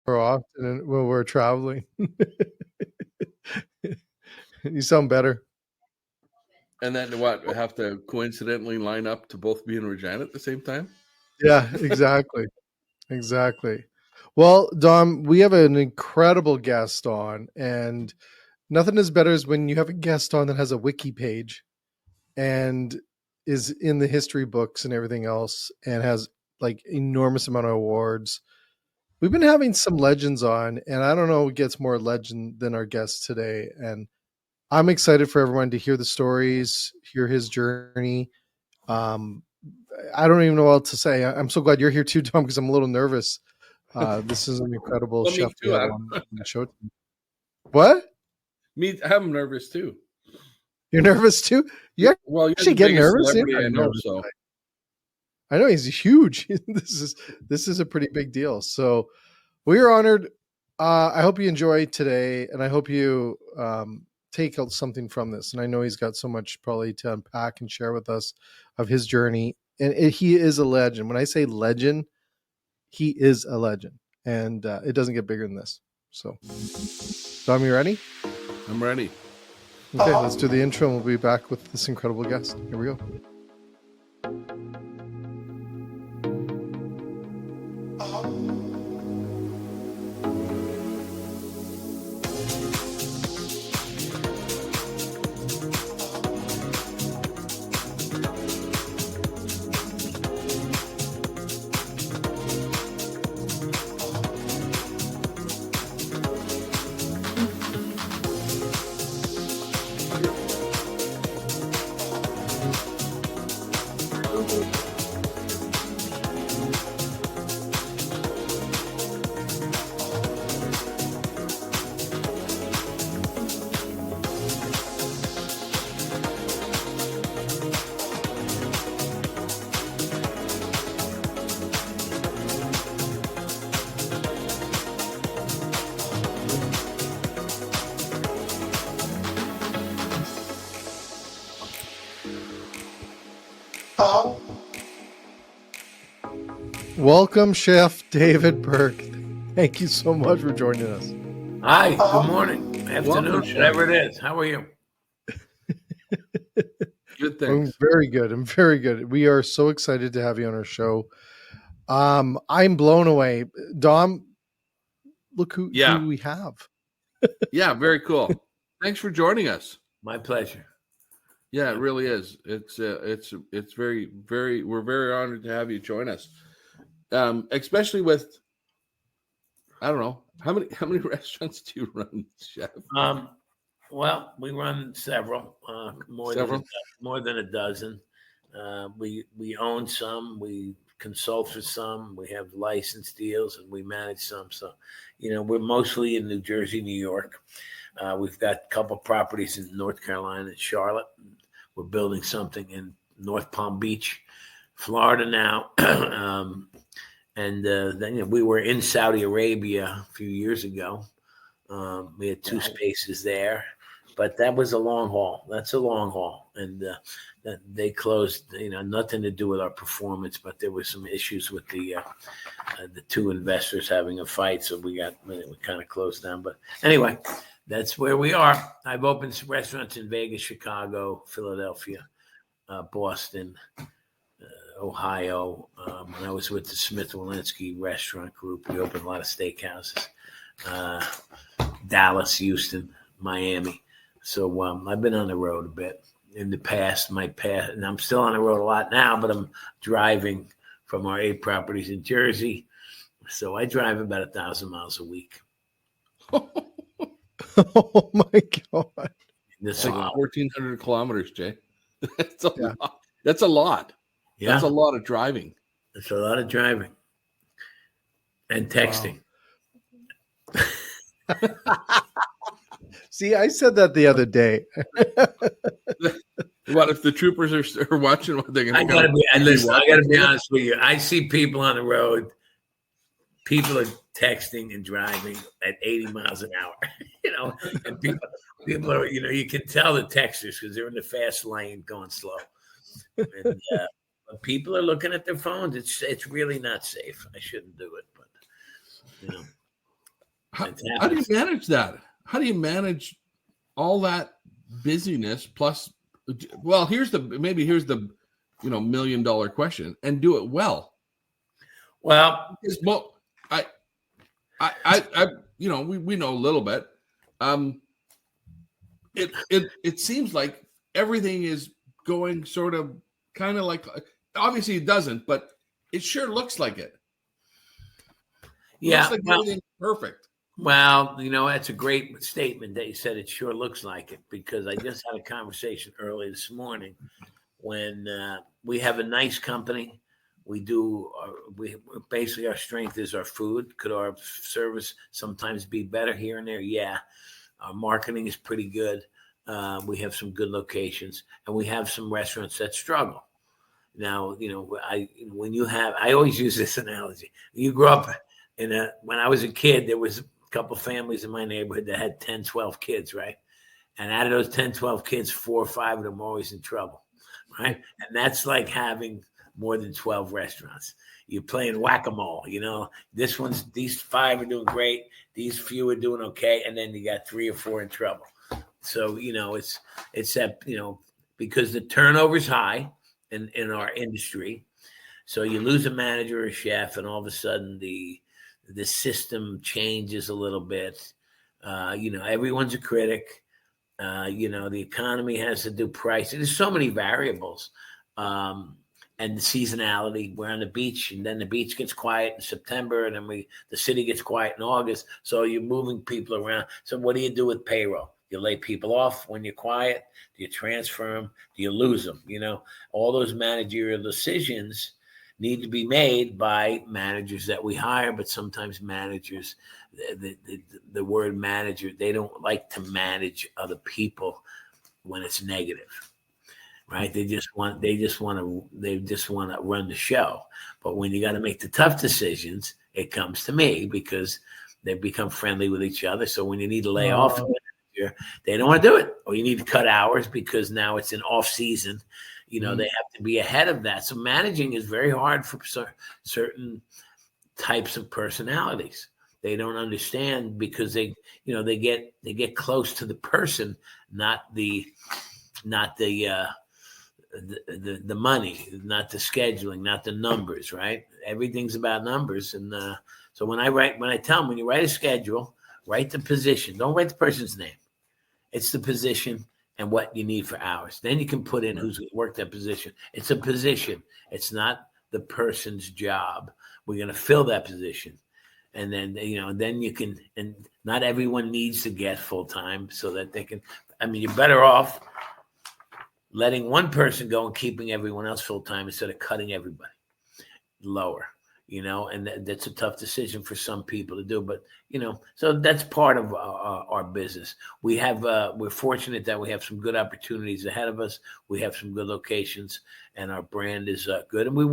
often when we're traveling. You sound better. And then what? Have to coincidentally line up to both be in Regina at the same time? Yeah, exactly. Exactly. Well, Dom, we have an incredible guest on, and nothing is better as when you have a guest on that has a wiki page and is in the history books and everything else and has like enormous amount of awards. We've been having some legends on, and I don't know who gets more legend than our guest today. And I'm excited for everyone to hear the stories, hear his journey. Um, I don't even know what else to say. I'm so glad you're here too, Tom, because I'm a little nervous. This is an incredible Well, chef me we too. have on the show. What? I'm nervous too. You're nervous too? You Well, you're actually the get biggest nervous? celebrity You're I not know, nervous. so I know he's huge. This is a pretty big deal. So we are honored. I hope you enjoy today, and I hope you take out something from this. And I know he's got so much probably to unpack and share with us of his journey. And he is a legend. When I say legend, he is a legend, and it doesn't get bigger than this. So, Dom, you ready? I'm ready. Okay, let's do the intro, and we'll be back with this incredible guest. Here we go. Welcome, Chef David Burke. Thank you so much for joining us. Hi, good morning, afternoon, whatever it is. How are you? Good, thanks. I'm very good. I'm very good. We are so excited to have you on our show. I'm blown away. Dom, look who we have. Yeah, very cool. Thanks for joining us. My pleasure. Yeah, it really is. It's very, very. We're very honored to have you join us. Especially with, I don't know how many restaurants do you run, Chef? Well, we run several, more than a dozen. We own some, we consult for some, we have license deals, and we manage some. So, we're mostly in New Jersey, New York. We've got a couple properties in North Carolina and Charlotte. We're building something in North Palm Beach, Florida now. And then we were in Saudi Arabia a few years ago. We had 2 spaces there, but that was a long haul. That's a long haul. And they closed, nothing to do with our performance, but there were some issues with the 2 investors having a fight. So we kind of closed down. But anyway, that's where we are. I've opened some restaurants in Vegas, Chicago, Philadelphia, Boston, Ohio. When I was with the Smith Walensky Restaurant Group, we opened a lot of steakhouses. Dallas, Houston, Miami. So I've been on the road a bit in the past. And I'm still on the road a lot now, but I'm driving from our 8 properties in Jersey. So I drive about 1,000 miles a week. Oh my God. That's like 1,400 kilometers, Jay. That's a lot. That's a lot. Yeah. That's a lot of driving. It's a lot of driving and texting. Wow. See, I said that the other day. What if the troopers are watching? What they're I gotta be honest with you. I see people on the road. People are texting and driving at 80 miles an hour. And people are, you can tell the texters because they're in the fast lane going slow. And people are looking at their phones. It's really not safe. I shouldn't do it, but How do you manage that? How do you manage all that busyness plus? Well, here's the $1 million question, and do it well. Well, we know a little bit. It seems like everything is going sort of kind of like, obviously it doesn't, but it sure looks like it. Yeah, looks like everything's perfect. Well, that's a great statement that you said. It sure looks like it, because I just had a conversation early this morning when we have a nice company. Basically our strength is our food. Could our service sometimes be better here and there? Yeah. Our marketing is pretty good. We have some good locations, and we have some restaurants that struggle. Now, I always use this analogy. You grew up when I was a kid, there was a couple families in my neighborhood that had 10, 12 kids, right? And out of those 10, 12 kids, 4 or 5 of them were always in trouble, right? And that's like having more than 12 restaurants. You're playing whack-a-mole, these 5 are doing great, these few are doing okay, and then you got 3 or 4 in trouble. So, it's that, because the turnover is high in our industry. So you lose a manager or a chef, and all of a sudden the system changes a little bit. Everyone's a critic. The economy has to do pricing. There's so many variables. And the seasonality. We're on the beach, and then the beach gets quiet in September, and then the city gets quiet in August. So you're moving people around. So what do you do with payroll? You lay people off when you're quiet. Do you transfer them? Do you lose them? All those managerial decisions need to be made by managers that we hire, but sometimes managers, the word manager, they don't like to manage other people when it's negative, right? They just want to run the show. But when you got to make the tough decisions, it comes to me, because they become friendly with each other. So when you need to lay off, they don't want to do it, or you need to cut hours because now it's an off season. They have to be ahead of that. So managing is very hard for certain types of personalities. They don't understand because they get close to the person, not the money, not the scheduling, not the numbers, right? Everything's about numbers. And so when I tell them, when you write a schedule, write the position. Don't write the person's name. It's the position and what you need for hours. Then you can put in who's worked that position. It's a position. It's not the person's job. We're going to fill that position. And then, then you can, and not everyone needs to get full-time so that they can, you're better off letting one person go and keeping everyone else full-time instead of cutting everybody lower, and that's a tough decision for some people to do. But, so that's part of our business. We're fortunate that we have some good opportunities ahead of us. We have some good locations, and our brand is good. And we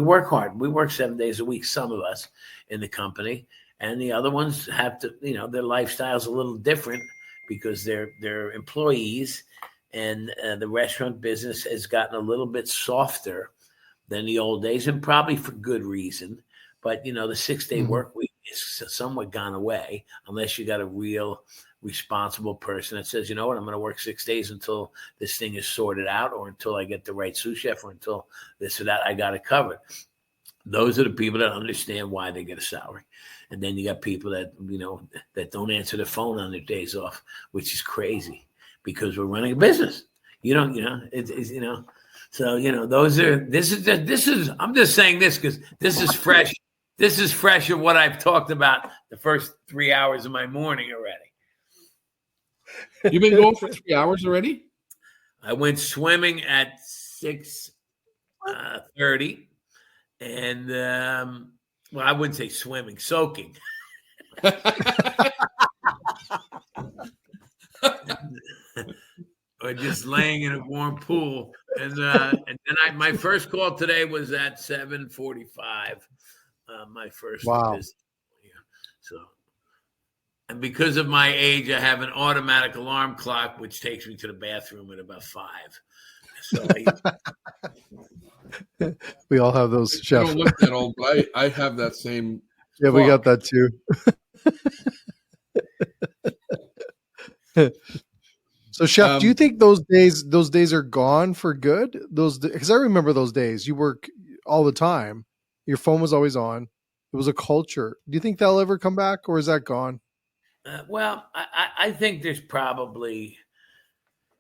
work hard. We work 7 days a week, some of us in the company, and the other ones have to, their lifestyle's a little different because they're employees, and the restaurant business has gotten a little bit softer than the old days, and probably for good reason. But, the 6-day work week is somewhat gone away, unless you got a real responsible person that says, I'm going to work 6 days until this thing is sorted out, or until I get the right sous chef, or until this or that, I got it covered. Those are the people that understand why they get a salary. And then you got people that, that don't answer the phone on their days off, which is crazy, because we're running a business. So, I'm just saying this because this is fresh. This is fresh of what I've talked about the first 3 hours of my morning already. You've been going for 3 hours already? I went swimming at 6:30, and I wouldn't say swimming, soaking. Or just laying in a warm pool. And then my first call today was at 7:45. My first visit. Yeah. So, and because of my age, I have an automatic alarm clock, which takes me to the bathroom at about 5. So we all have those, I Chef. don't look that old, but I have that same. Yeah, clock. We got that too. So, chef, do you think those days are gone for good? Because I remember those days. You work all the time. Your phone was always on. It was a culture. Do you think they'll ever come back, or is that gone? Well, I think there's probably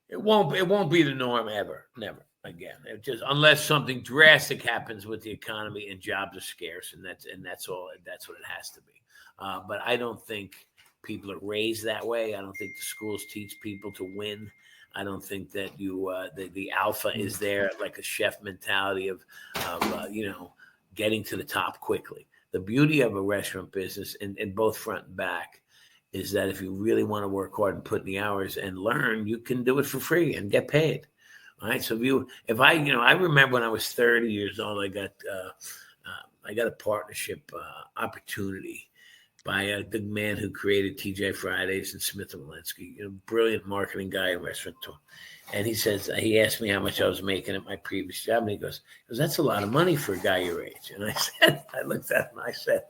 it won't be the norm ever, never again. It just unless something drastic happens with the economy and jobs are scarce, and that's all. That's what it has to be. But I don't think people are raised that way. I don't think the schools teach people to win. I don't think that the alpha is there like a chef mentality of getting to the top quickly. The beauty of a restaurant business in both front and back is that if you really want to work hard and put in the hours and learn, you can do it for free and get paid. All right. So I remember when I was 30 years old, I got a partnership opportunity by the man who created TJ Fridays and Smith and Walensky, brilliant marketing guy and restaurateur. And he asked me how much I was making at my previous job. And he goes, that's a lot of money for a guy your age. And I looked at him and I said,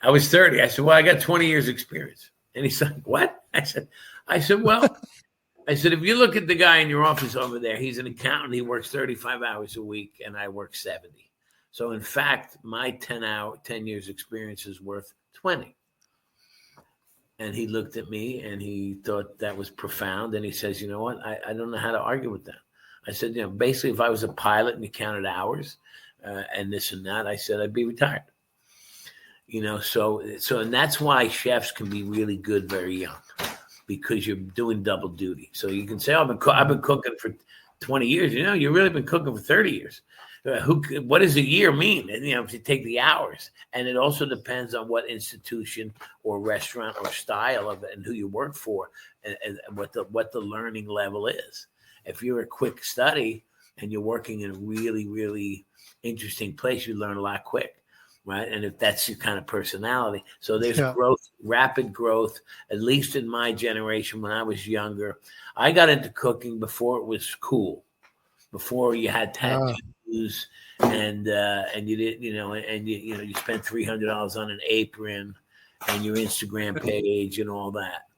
I was 30. I said, well, I got 20 years experience. And he said, what? I said, well, if you look at the guy in your office over there, he's an accountant. He works 35 hours a week and I work 70. So in fact, my 10 years experience is worth 20. And he looked at me and he thought that was profound. And he says, you know what? I don't know how to argue with that. I said, basically, if I was a pilot and you counted hours and this and that, I said, I'd be retired. So and that's why chefs can be really good very young, because you're doing double duty. So you can say, I've been cooking for 20 years. You've really been cooking for 30 years. What does a year mean? And, if you take the hours, and it also depends on what institution or restaurant or style of it and who you work for and what the learning level is. If you're a quick study and you're working in a really, really interesting place, you learn a lot quick. Right. And if that's your kind of personality. So there's growth, rapid growth, at least in my generation when I was younger. I got into cooking before it was cool, before you had tattoos and you didn't, you spent $300 on an apron and your Instagram page and all that.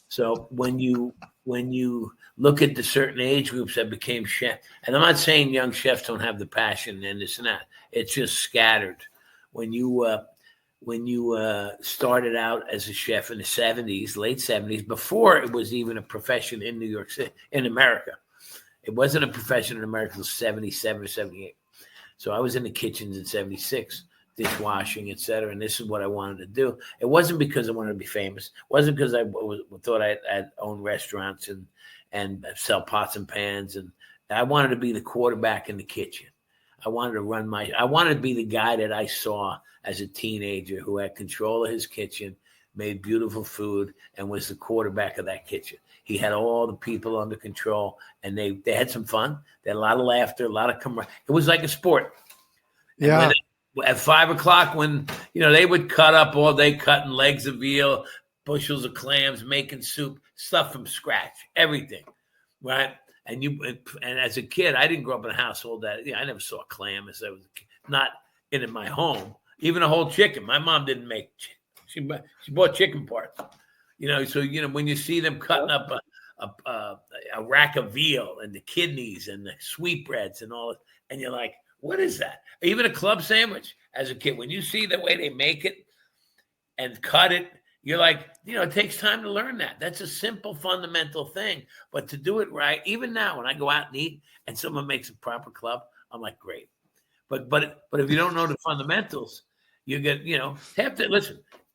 So when you look at the certain age groups that became chef, and I'm not saying young chefs don't have the passion and this and that, it's just scattered. When you started out as a chef in the 70s, late 70s, before it was even a profession in New York City, in America. It wasn't a profession in America until 77 or 78. So I was in the kitchens in 76, dishwashing, et cetera. And this is what I wanted to do. It wasn't because I wanted to be famous. It wasn't because I thought I'd own restaurants and sell pots and pans. And I wanted to be the quarterback in the kitchen. I wanted to be the guy that I saw as a teenager who had control of his kitchen, made beautiful food, and was the quarterback of that kitchen. He had all the people under control, and they had some fun. They had a lot of laughter, a lot of camaraderie. It was like a sport. Yeah. At 5:00, when they would cut up all day, cutting legs of veal, bushels of clams, making soup, stuff from scratch, everything, right? And as a kid, I didn't grow up in a household that I never saw a clam as I was a kid, not in my home. Even a whole chicken, my mom didn't make. She bought chicken parts. So when you see them cutting up a rack of veal and the kidneys and the sweetbreads and all, and you're like, what is that? Even a club sandwich as a kid, when you see the way they make it and cut it, you're like, it takes time to learn that. That's a simple, fundamental thing. But to do it right, even now when I go out and eat and someone makes a proper club, I'm like, great. But if you don't know the fundamentals, you get,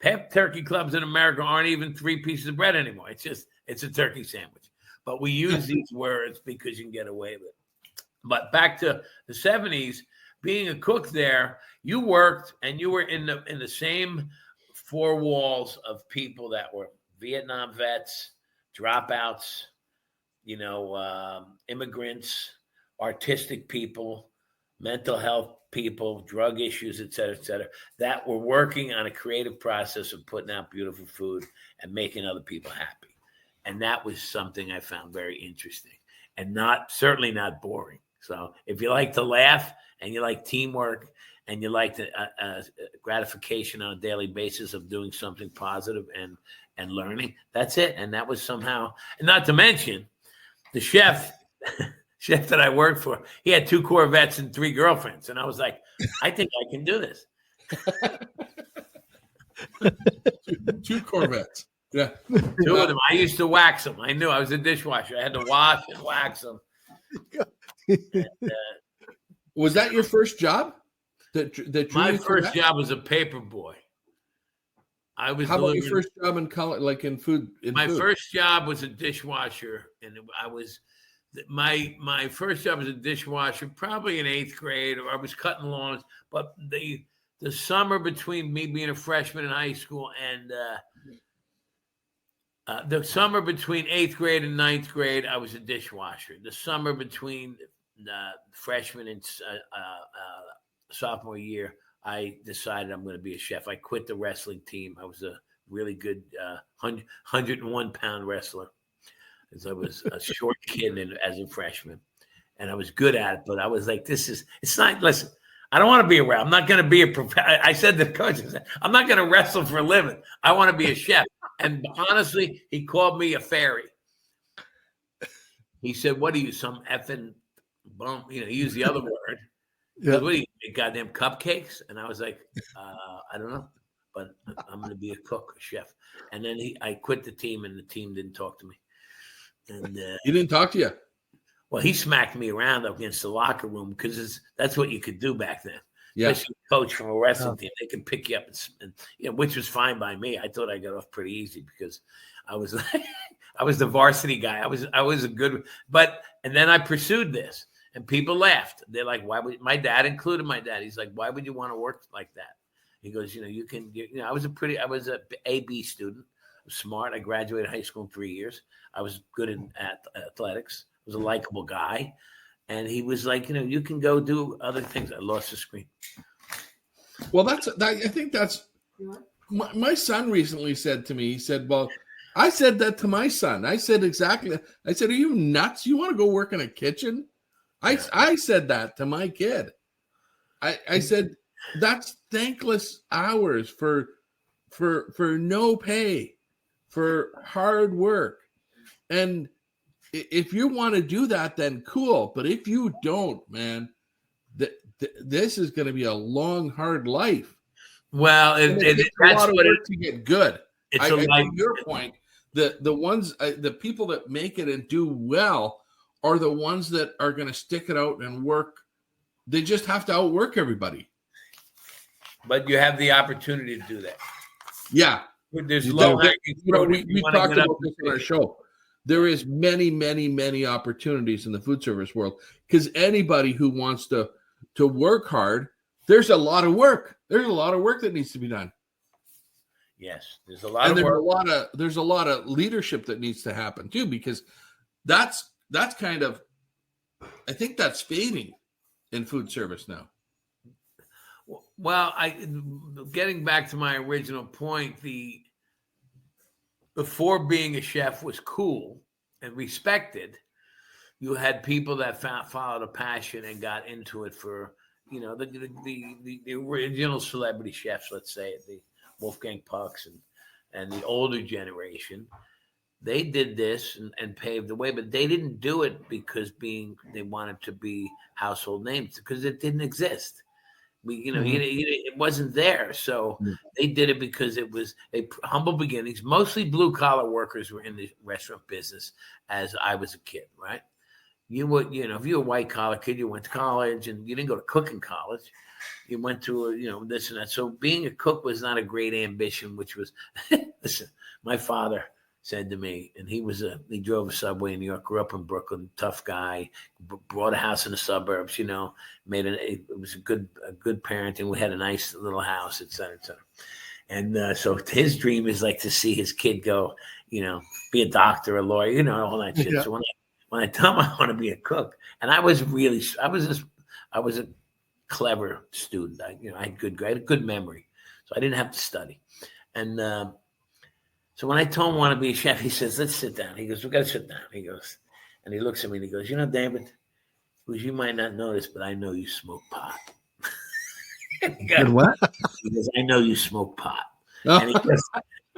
half turkey clubs in America aren't even 3 pieces of bread anymore. It's a turkey sandwich. But we use these words because you can get away with it. But back to the 70s, being a cook there, you worked and you were in the same 4 walls of people that were Vietnam vets, dropouts, immigrants, artistic people, mental health people, drug issues, et cetera, that were working on a creative process of putting out beautiful food and making other people happy. And that was something I found very interesting and certainly not boring. So if you like to laugh and you like teamwork and you like the gratification on a daily basis of doing something positive and learning. That's it. And that was somehow, and not to mention the chef that I worked for, he had 2 Corvettes and 3 girlfriends. And I was like, I think I can do this. 2 Corvettes. Yeah. 2 of them. I used to wax them. I knew I was a dishwasher. I had to wash and wax them. And, was that your first job? My first job was a paper boy. How about your first job in college, like in food? My first job was a dishwasher, and my first job was a dishwasher, probably in 8th grade, or I was cutting lawns. But the summer between me being a freshman in high school and the summer between 8th grade and 9th grade, I was a dishwasher. The summer between freshman and sophomore year, I decided I'm going to be a chef. I quit the wrestling team. I was a really good 101-pound wrestler, because I was a short kid as a freshman, and I was good at it. But I was like, it's not. Listen, I don't want to be around. I'm not going to be I said to the coach, I'm not going to wrestle for a living. I want to be a chef. And honestly, he called me a fairy. He said, "What are you, some effing bum?" He used the other word. Yeah. What do you make, goddamn cupcakes? And I was like, I don't know, but I'm going to be a cook, a chef. And then I quit the team, and the team didn't talk to me. And he didn't talk to you? Well, he smacked me around up against the locker room, because that's what you could do back then. Yeah, especially a coach from a wrestling team, they can pick you up, and which was fine by me. I thought I got off pretty easy, because I was I was the varsity guy. I was a good, and then I pursued this. And people laughed. They're like, "Why would?" My dad included my dad. He's like, "Why would you want to work like that?" He goes, "You can. I was a AB student. I was smart. I graduated high school in 3 years. I was good at athletics. I was a likable guy." And he was like, "You can go do other things." I lost the screen. Well, I think that's my son recently said to me. He said, "Well, I said that to my son. I said exactly. I said, are you nuts? You want to go work in a kitchen?" I said that to my kid. I said, that's thankless hours for no pay, for hard work. And if you want to do that, then cool. But if you don't, man, this is going to be a long, hard life. Well, that's a lot of work to get good. To your point, the people that make it and do well are the ones that are going to stick it out and work. They just have to outwork everybody. But you have the opportunity to do that. Yeah. There's low-hanging fruit. We talked about this on our show. There is many, many, many opportunities in the food service world, because anybody who wants to work hard, there's a lot of work. There's a lot of work that needs to be done. Yes, there's a lot of work. There's a lot of leadership that needs to happen too, because that's kind of, I think that's fading in food service now. Well, getting back to my original point, before being a chef was cool and respected, you had people that followed a passion and got into it for, the original celebrity chefs, let's say, the Wolfgang Pucks and the older generation. They did this and paved the way, but they didn't do it because they wanted to be household names, because it didn't exist. It wasn't there. So they did it because it was humble beginnings. Mostly blue collar workers were in the restaurant business as I was a kid, right? You would, if you were a white collar kid, you went to college, and you didn't go to cooking college. You went to, this and that. So being a cook was not a great ambition, which was, listen, my father said to me, and he drove a subway in New York, grew up in Brooklyn, tough guy, bought a house in the suburbs, it was a good parenting. We had a nice little house, et cetera, et cetera. And so his dream is like to see his kid go, be a doctor, a lawyer, all that shit. Yeah. So when I tell him I want to be a cook, and I was a clever student. I had good memory, so I didn't have to study. And so when I told him I want to be a chef, he says, "Let's sit down." He goes, "We got to sit down." He goes, and he looks at me and he goes, "David, you might not know this, but I know you smoke pot." Good what? He goes, I know you smoke pot. Oh. And he goes,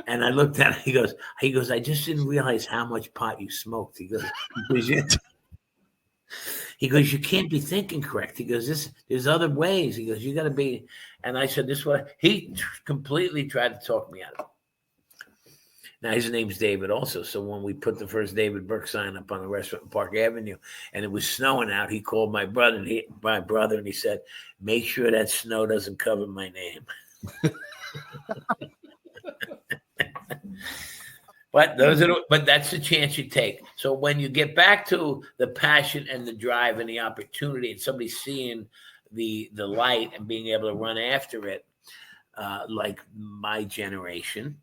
and I looked at him. He goes, I just didn't realize how much pot you smoked. He goes, you can't be thinking correct. He goes, there's other ways. He goes, you got to be. And I said, this way. He completely tried to talk me out of it. Now his name's David also. So when we put the first David Burke sign up on the restaurant in Park Avenue, and it was snowing out, he called my brother, and he said, "Make sure that snow doesn't cover my name." But that's the chance you take. So when you get back to the passion and the drive and the opportunity, and somebody seeing the light and being able to run after it, like my generation,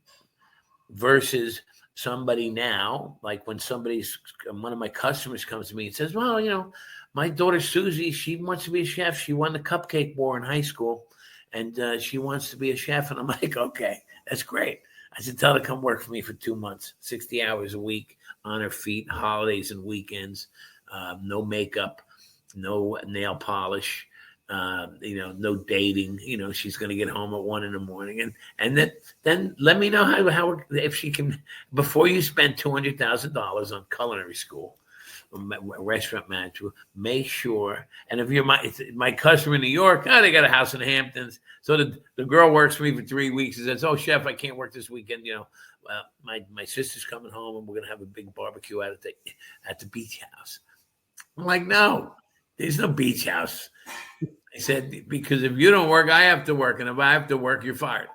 versus somebody now, like when one of my customers comes to me and says, well, my daughter Susie, she wants to be a chef. She won the cupcake war in high school, and she wants to be a chef. And I'm like, okay, that's great. I said, tell her to come work for me for 2 months, 60 hours a week on her feet, holidays and weekends, no makeup, no nail polish, no dating. She's going to get home at 1 a.m. and then let me know how if she can, before you spend $200,000 on culinary school, restaurant manager, make sure. And if you're my customer in New York, they got a house in the Hamptons. So the girl works for me for 3 weeks and says, "Oh, chef, I can't work this weekend. My sister's coming home and we're gonna have a big barbecue out at the beach house." I'm like, "No, there's no beach house." I said, "Because if you don't work, I have to work, and if I have to work, you're fired."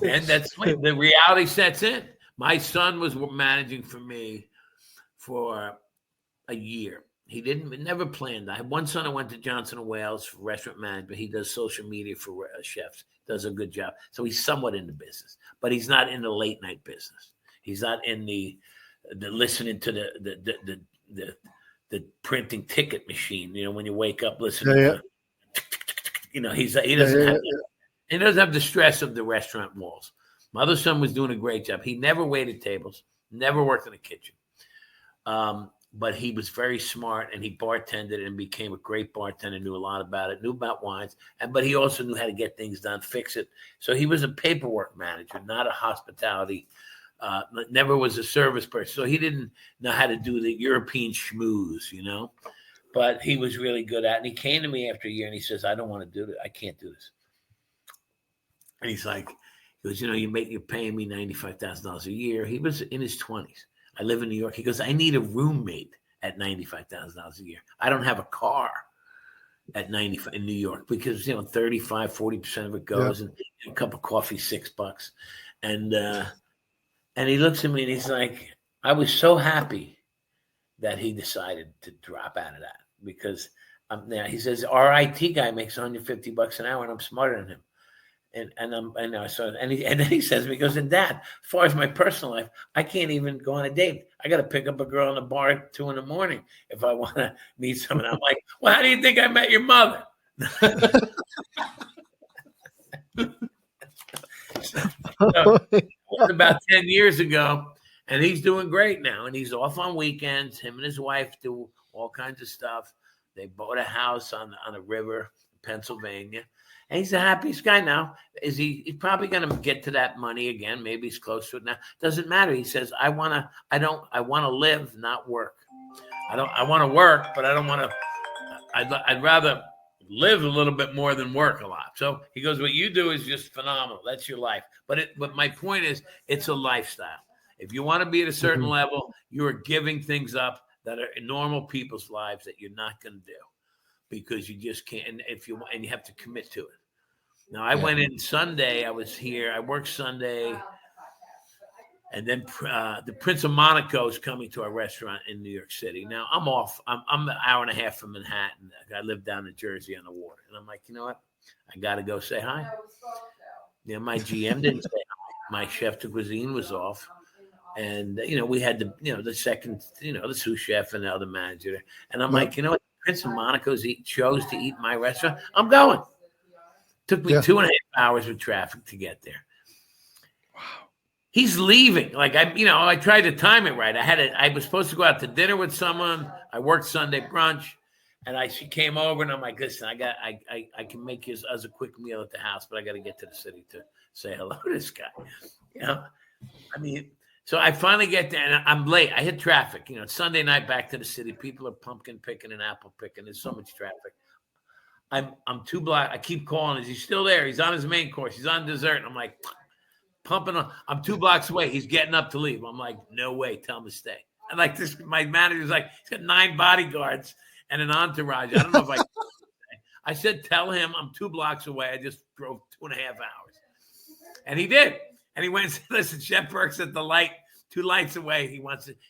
And that's when the reality sets in. My son was managing for me for a year. He never planned. I had one son who went to Johnson & Wales for restaurant management. He does social media for chefs, does a good job. So he's somewhat in the business, but he's not in the late night business. He's not in the listening to the printing ticket machine. When you wake up listening to, he doesn't have the stress of the restaurant walls. My other son was doing a great job. He never waited tables, never worked in the kitchen. But he was very smart, and he bartended and became a great bartender, knew a lot about it, knew about wines, but he also knew how to get things done, fix it. So he was a paperwork manager, not a hospitality, never was a service person. So he didn't know how to do the European schmooze, but he was really good at it. And he came to me after a year and he says, "I don't want to do this. I can't do this." And he's like, he goes, you're paying me $95,000 a year. He was in his 20s. I live in New York. He goes, I need a roommate at $95,000 a year. I don't have a car at 95 in New York because 35, 40% of it goes, and a cup of coffee, $6. And he looks at me and he's like, I was so happy that he decided to drop out of that because he says our IT guy makes $150 an hour and I'm smarter than him. And then he says to me, he goes, and Dad, as far as my personal life, I can't even go on a date. I got to pick up a girl in the bar at 2 a.m. if I want to meet someone. I'm like, well, how do you think I met your mother? So, it was about 10 years ago, and he's doing great now. And he's off on weekends. Him and his wife do all kinds of stuff. They bought a house on a river, Pennsylvania. And he's the happiest guy now. He's probably going to get to that money again. Maybe he's close to it now. Doesn't matter. He says, I want to live, not work. I want to work, but I don't want to, I'd rather live a little bit more than work a lot. So he goes, what you do is just phenomenal. That's your life. But my point is, it's a lifestyle. If you want to be at a certain level, you are giving things up that are in normal people's lives that you're not going to do. Because you just can't, and you have to commit to it. Now I went in Sunday. I was here. I worked Sunday, and then the Prince of Monaco is coming to our restaurant in New York City. Now I'm off. I'm an hour and a half from Manhattan. I live down in Jersey on the water, and I'm like, you know what? I got to go say hi. My GM didn't say hi. My chef de cuisine was off, and we had the second, the sous chef and the other manager, and I'm like, you know what? Prince of Monaco's chose to eat my restaurant. I'm going. Took me 2.5 hours with traffic to get there. Wow. He's leaving. Like I tried to time it right. I was supposed to go out to dinner with someone. I worked Sunday brunch, And she came over, and I'm like, listen, I can make you as a quick meal at the house, but I got to get to the city to say hello to this guy. I mean, so I finally get there, and I'm late. I hit traffic. It's Sunday night, back to the city. People are pumpkin picking and apple picking. There's so much traffic. I'm 2 blocks. I keep calling. Is he still there? He's on his main course. He's on dessert. And I'm like, pumping on. I'm 2 blocks away. He's getting up to leave. I'm like, no way. Tell him to stay. And like this, my manager's like, he's got 9 bodyguards and an entourage. I don't know if I said, tell him I'm 2 blocks away. I just drove 2.5 hours. And he did. And he went and said, listen, Chef Burke's at the light, 2 lights away.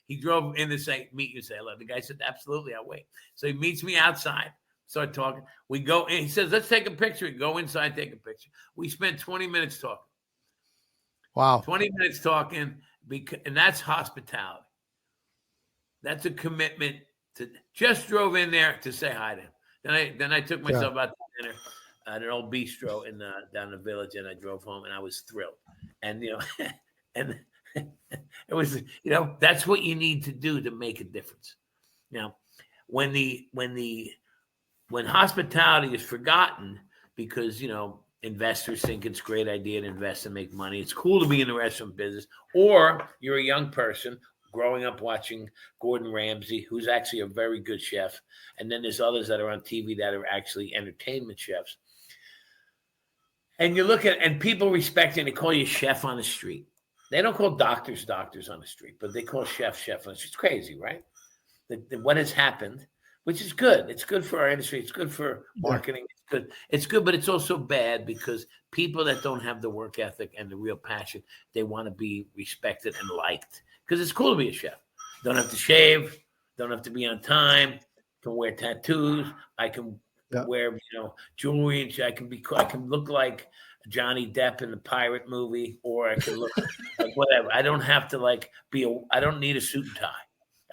He drove in to say, meet you, say hello. The guy said, absolutely, I'll wait. So he meets me outside, start talking. We go in. He says, let's take a picture. We go inside, take a picture. We spent 20 minutes talking. Wow. 20 minutes talking, and that's hospitality. That's a commitment to just drove in there to say hi to him. Then I took myself out to dinner at an old bistro down the village, and I drove home, and I was thrilled. And and it was that's what you need to do to make a difference. Now, when hospitality is forgotten because investors think it's a great idea to invest and make money. It's cool to be in the restaurant business, or you're a young person growing up watching Gordon Ramsay, who's actually a very good chef. And then there's others that are on TV that are actually entertainment chefs. And you look at, and people respect it, and they call you chef on the street. They don't call doctors on the street, but they call chef on the street. It's crazy, right? What has happened, which is good. It's good for our industry. It's good for marketing. It's good, but it's also bad because people that don't have the work ethic and the real passion, they want to be respected and liked because it's cool to be a chef. Don't have to shave. Don't have to be on time. Can wear tattoos. I can wear jewelry, and I can look like Johnny Depp in the pirate movie, or I can look like whatever. I don't have to I don't need a suit and tie.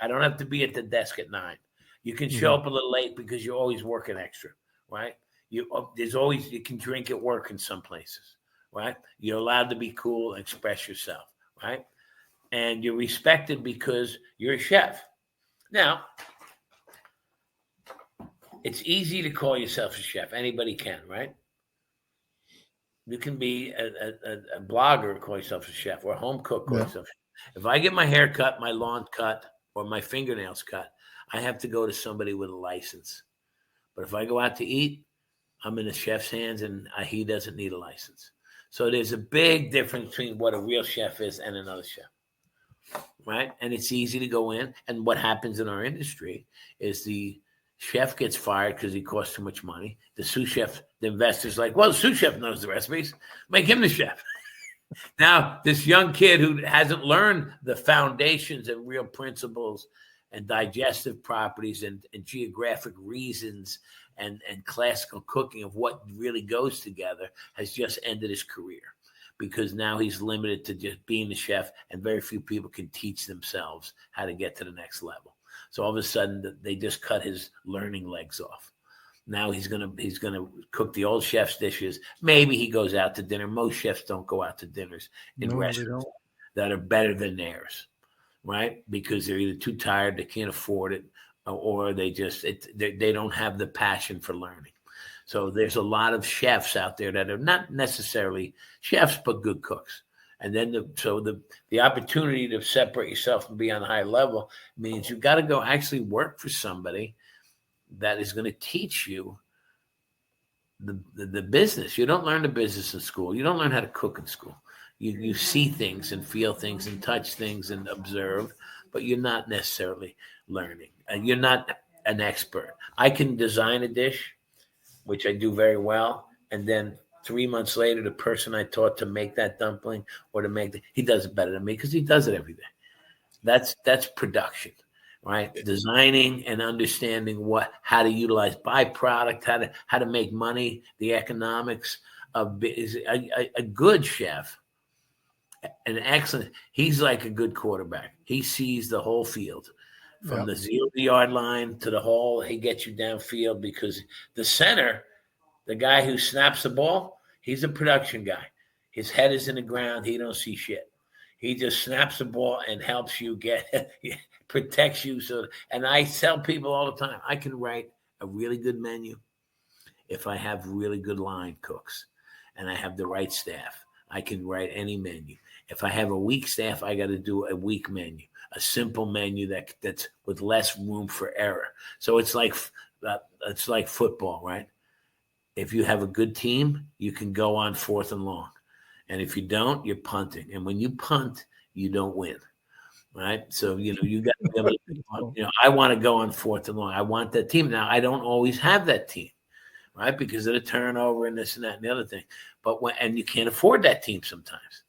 I don't have to be at the desk at 9. You can show up a little late because you're always working extra, right? You can drink at work in some places, right? You're allowed to be cool and express yourself, right? And you're respected because you're a chef. Now, it's easy to call yourself a chef. Anybody can, right? You can be a blogger, call yourself a chef, or a home cook, call yourself a chef. If I get my hair cut, my lawn cut, or my fingernails cut, I have to go to somebody with a license. But if I go out to eat, I'm in a chef's hands, and he doesn't need a license. So there's a big difference between what a real chef is and another chef, right? And it's easy to go in. And what happens in our industry is the chef gets fired because he costs too much money. The sous chef, the investor's like, well, the sous chef knows the recipes. Make him the chef. Now, this young kid who hasn't learned the foundations and real principles and digestive properties and geographic reasons and classical cooking of what really goes together has just ended his career because now he's limited to just being the chef, and very few people can teach themselves how to get to the next level. So all of a sudden they just cut his learning legs off. Now he's gonna cook the old chef's dishes. Maybe he goes out to dinner. Most chefs don't go out to dinners in restaurants that are better than theirs, right? Because they're either too tired, they can't afford it, or they don't have the passion for learning. So there's a lot of chefs out there that are not necessarily chefs but good cooks. And then the opportunity to separate yourself and be on a high level means you've got to go actually work for somebody that is going to teach you the business. You don't learn the business in school. You don't learn how to cook in school. You see things and feel things and touch things and observe, but you're not necessarily learning. And you're not an expert. I can design a dish, which I do very well, and then 3 months later, the person I taught to make that dumpling or to make he does it better than me because he does it every day. That's production. Right, designing and understanding how to utilize byproduct, how to make money, the economics of a good chef, an excellent. He's like a good quarterback. He sees the whole field, from the 0-yard line to the hole. He gets you downfield because the center, the guy who snaps the ball, he's a production guy. His head is in the ground. He don't see shit. He just snaps the ball and helps you protects you. And I tell people all the time, I can write a really good menu if I have really good line cooks and I have the right staff. I can write any menu. If I have a weak staff, I got to do a weak menu, a simple menu that's with less room for error. So it's like football, right? If you have a good team, you can go on 4th and long. And if you don't, you're punting. And when you punt, you don't win, right? So, you got to be able to, I want to go on 4th and long. I want that team. Now, I don't always have that team, right? Because of the turnover and this and that and the other thing. And you can't afford that team sometimes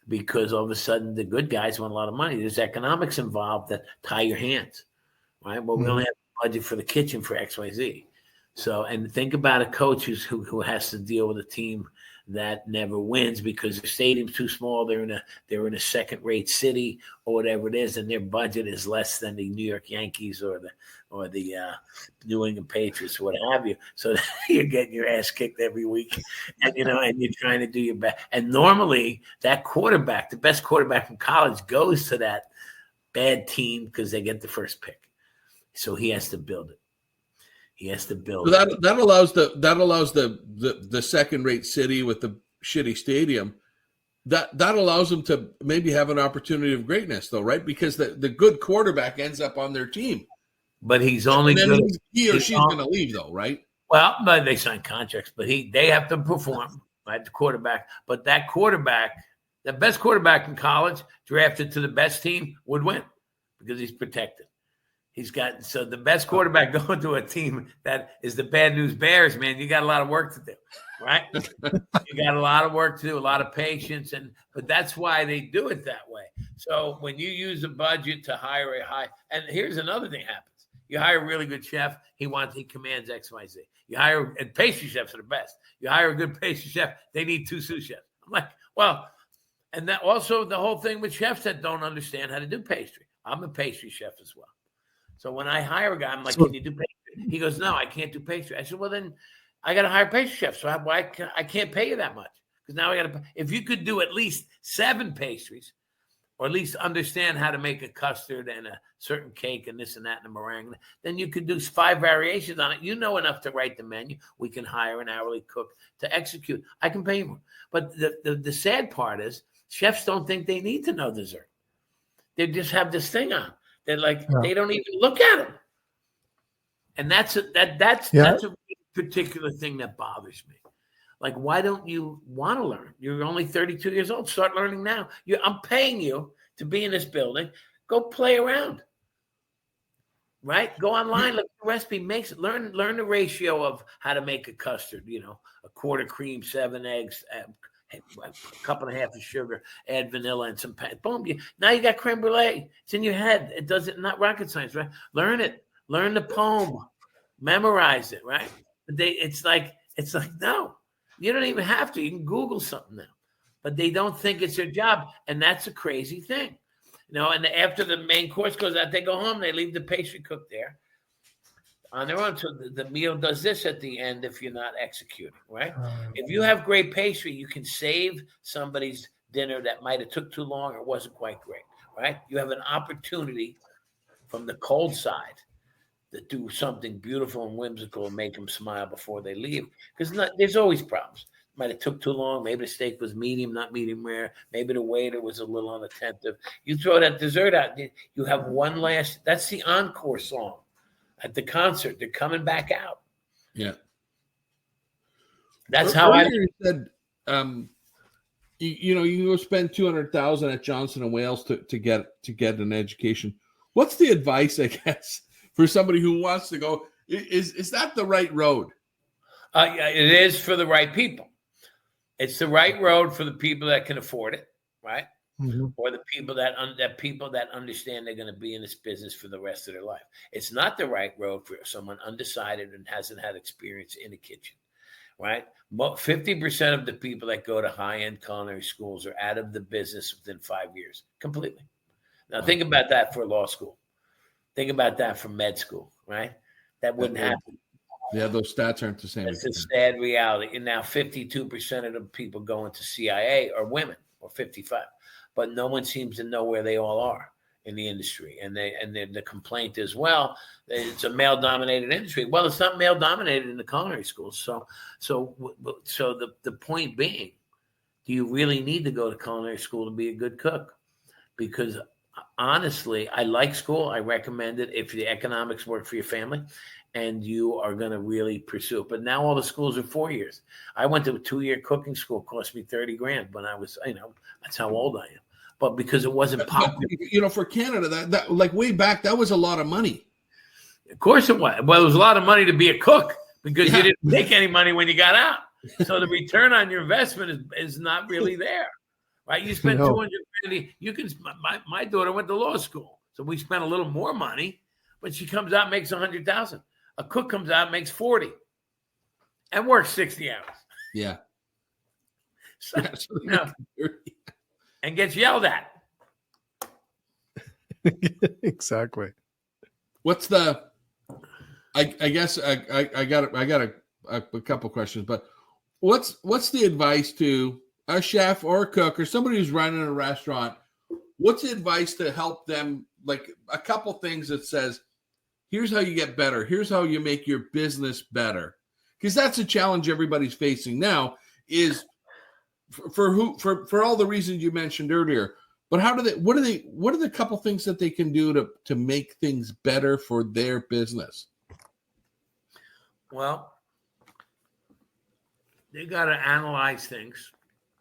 because all of a sudden the good guys want a lot of money. There's economics involved that tie your hands, right? Well, we only have a budget for the kitchen for XYZ. So, and think about a coach who has to deal with a team that never wins because the stadium's too small. They're in a second-rate city or whatever it is, and their budget is less than the New York Yankees or the New England Patriots or what have you. So you're getting your ass kicked every week, and you're trying to do your best. And normally that quarterback, the best quarterback from college, goes to that bad team because they get the first pick. So he has to build it. He has to build. So that allows the second-rate city with the shitty stadium. That allows them to maybe have an opportunity of greatness, though, right? Because the good quarterback ends up on their team. But he's only good. He or she's going to leave, though, right? Well, but they sign contracts, but they have to perform, right? The quarterback, but that quarterback, the best quarterback in college, drafted to the best team, would win because he's protected. So the best quarterback going to a team that is the Bad News Bears, man, you got a lot of work to do, right? You got a lot of work to do, a lot of patience, but that's why they do it that way. So when you use a budget to hire and here's another thing happens. You hire a really good chef, he commands XYZ. And pastry chefs are the best. You hire a good pastry chef, they need 2 sous chefs. I'm like, well, and that also the whole thing with chefs that don't understand how to do pastry. I'm a pastry chef as well. So when I hire a guy, I'm like, can you do pastry? He goes, no, I can't do pastry. I said, well, then I got to hire pastry chefs. So I can't pay you that much because now I got to. If you could do at least 7 pastries, or at least understand how to make a custard and a certain cake and this and that and a meringue, then you could do 5 variations on it. You know enough to write the menu. We can hire an hourly cook to execute. I can pay you more. But the sad part is chefs don't think they need to know dessert. They just have this thing on. They're like, They don't even look at them. And that's a particular thing that bothers me. Like, why don't you want to learn? You're only 32 years old. Start learning now. I'm paying you to be in this building. Go play around. Right? Go online, look at the recipe, learn the ratio of how to make a custard, a quarter cream, 7 eggs, a cup and a half of sugar, add vanilla and some boom. Now you got creme brulee. It's in your head. It doesn't, not rocket science, right? Learn it. Learn the poem. Memorize it, right? It's like, no, you don't even have to. You can Google something now. But they don't think it's their job. And that's a crazy thing. And after the main course goes out, they go home, they leave the pastry cook there on their own. So the meal does this at the end if you're not executing, right? If you have great pastry, you can save somebody's dinner that might have took too long or wasn't quite great, right? You have an opportunity from the cold side to do something beautiful and whimsical and make them smile before they leave. Because there's always problems. Might have took too long. Maybe the steak was medium, not medium rare. Maybe the waiter was a little unattentive. You throw that dessert out. You have one last. That's the encore song at the concert. They're coming back out. Yeah, that's how I said. You can go spend $200,000 at Johnson and Wales to get an education. What's the advice, I guess, for somebody who wants to go? Is that the right road? It is for the right people. It's the right road for the people that can afford it, right? Mm-hmm. Or the people that understand they're going to be in this business for the rest of their life. It's not the right road for someone undecided and hasn't had experience in a kitchen, right? 50% of the people that go to high-end culinary schools are out of the business within 5 years, completely. Now, think about that for law school. Think about that for med school, right? That wouldn't happen. Yeah, those stats aren't the same. It's a sad reality. And now 52% of the people going to CIA are women, or 55. But no one seems to know where they all are. in the industry, and the complaint is, well, it's a male dominated industry. Well, it's not male dominated in the culinary schools. So the point being, do you really need to go to culinary school to be a good cook? Because honestly, I like school. I recommend it if the economics work for your family and you are going to really pursue it. But now all the schools are 4 years. I went to a 2-year cooking school, cost me $30,000 when I was, that's how old I am. But because it wasn't popular. For Canada, that like way back, that was a lot of money. Of course it was. Well, it was a lot of money to be a cook because you didn't make any money when you got out. So the return on your investment is not really there, right? You spend $250. You can. My daughter went to law school, so we spent a little more money, but she comes out and makes $100,000. A cook comes out and makes $40,000 and works 60 hours. Yeah. So, and gets yelled at. Exactly. What's the? I guess I got a couple questions, but what's the advice to a chef or a cook or somebody who's running a restaurant? What's the advice to help them? Like a couple things that says, here's how you get better. Here's how you make your business better. Because that's a challenge everybody's facing now. Is for all the reasons you mentioned earlier. But what are the couple things that they can do to make things better for their business? Well, you got to analyze things.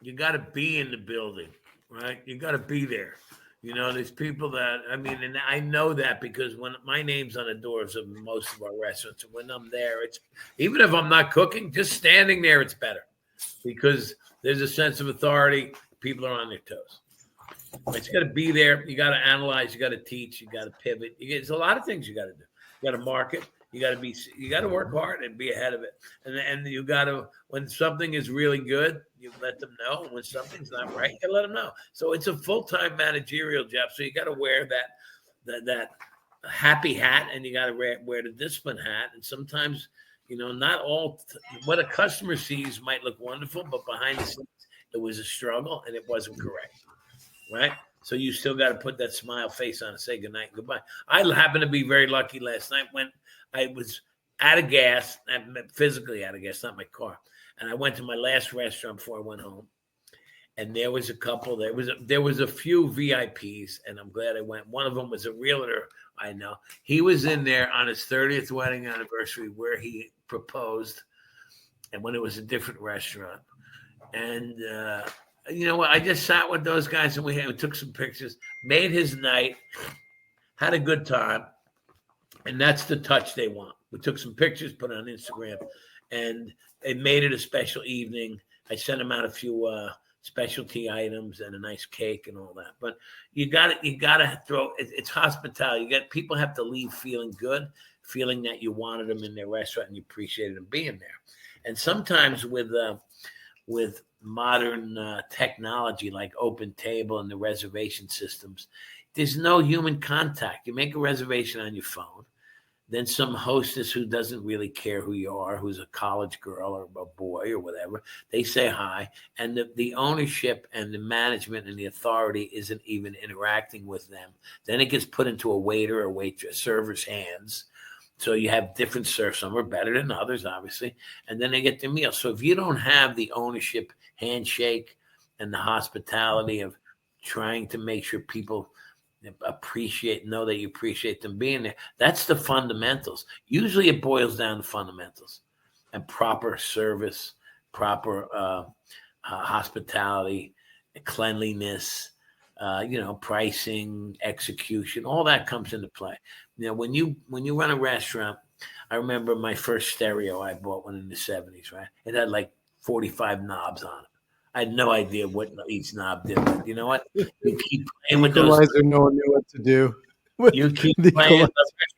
You got to be in the building, right? You got to be there. There's people that, and I know that because when my name's on the doors of most of our restaurants, and when I'm there, it's, even if I'm not cooking, just standing there, it's better because there's a sense of authority. People are on their toes. But you got to be there. You got to analyze. You got to teach. You got to pivot. There's a lot of things you got to do. You got to market. You got to work hard and be ahead of it. And you got to, when something is really good, you let them know. When something's not right, you let them know. So it's a full-time managerial job. So you got to wear that happy hat, and you got to wear the discipline hat. And sometimes, not all what a customer sees might look wonderful, but behind the scenes, it was a struggle and it wasn't correct. Right? So you still got to put that smile face on and say goodnight and goodbye. I happened to be very lucky last night when I was out of gas, physically out of gas, not my car. And I went to my last restaurant before I went home. And there was a couple, there was a few VIPs, and I'm glad I went. One of them was a realtor I know. He was in there on his 30th wedding anniversary where he proposed, and when it was a different restaurant. And you know what? I just sat with those guys and we took some pictures, made his night, had a good time. And that's the touch they want. We took some pictures, put it on Instagram, and it made it a special evening. I sent them out a few specialty items and a nice cake and all that. But you got to throw. It's hospitality. People have to leave feeling good, feeling that you wanted them in their restaurant and you appreciated them being there. And sometimes with modern technology like Open Table and the reservation systems, there's no human contact. You make a reservation on your phone. Then some hostess who doesn't really care who you are, who's a college girl or a boy or whatever, they say hi. And the ownership and the management and the authority isn't even interacting with them. Then it gets put into a waiter or waitress, server's hands. So you have different servers. Some are better than others, obviously. And then they get their meal. So if you don't have the ownership handshake and the hospitality of trying to make sure people know that you appreciate them being there, that's the fundamentals. Usually it boils down to fundamentals and proper service, proper hospitality, cleanliness, pricing, execution, all that comes into play. When you run a restaurant, I remember my first stereo, I bought one in the 70s, right? It had like 45 knobs on it. I had no idea what each knob did. But you know what? You keep playing with those. No one knew what to do. You keep playing. The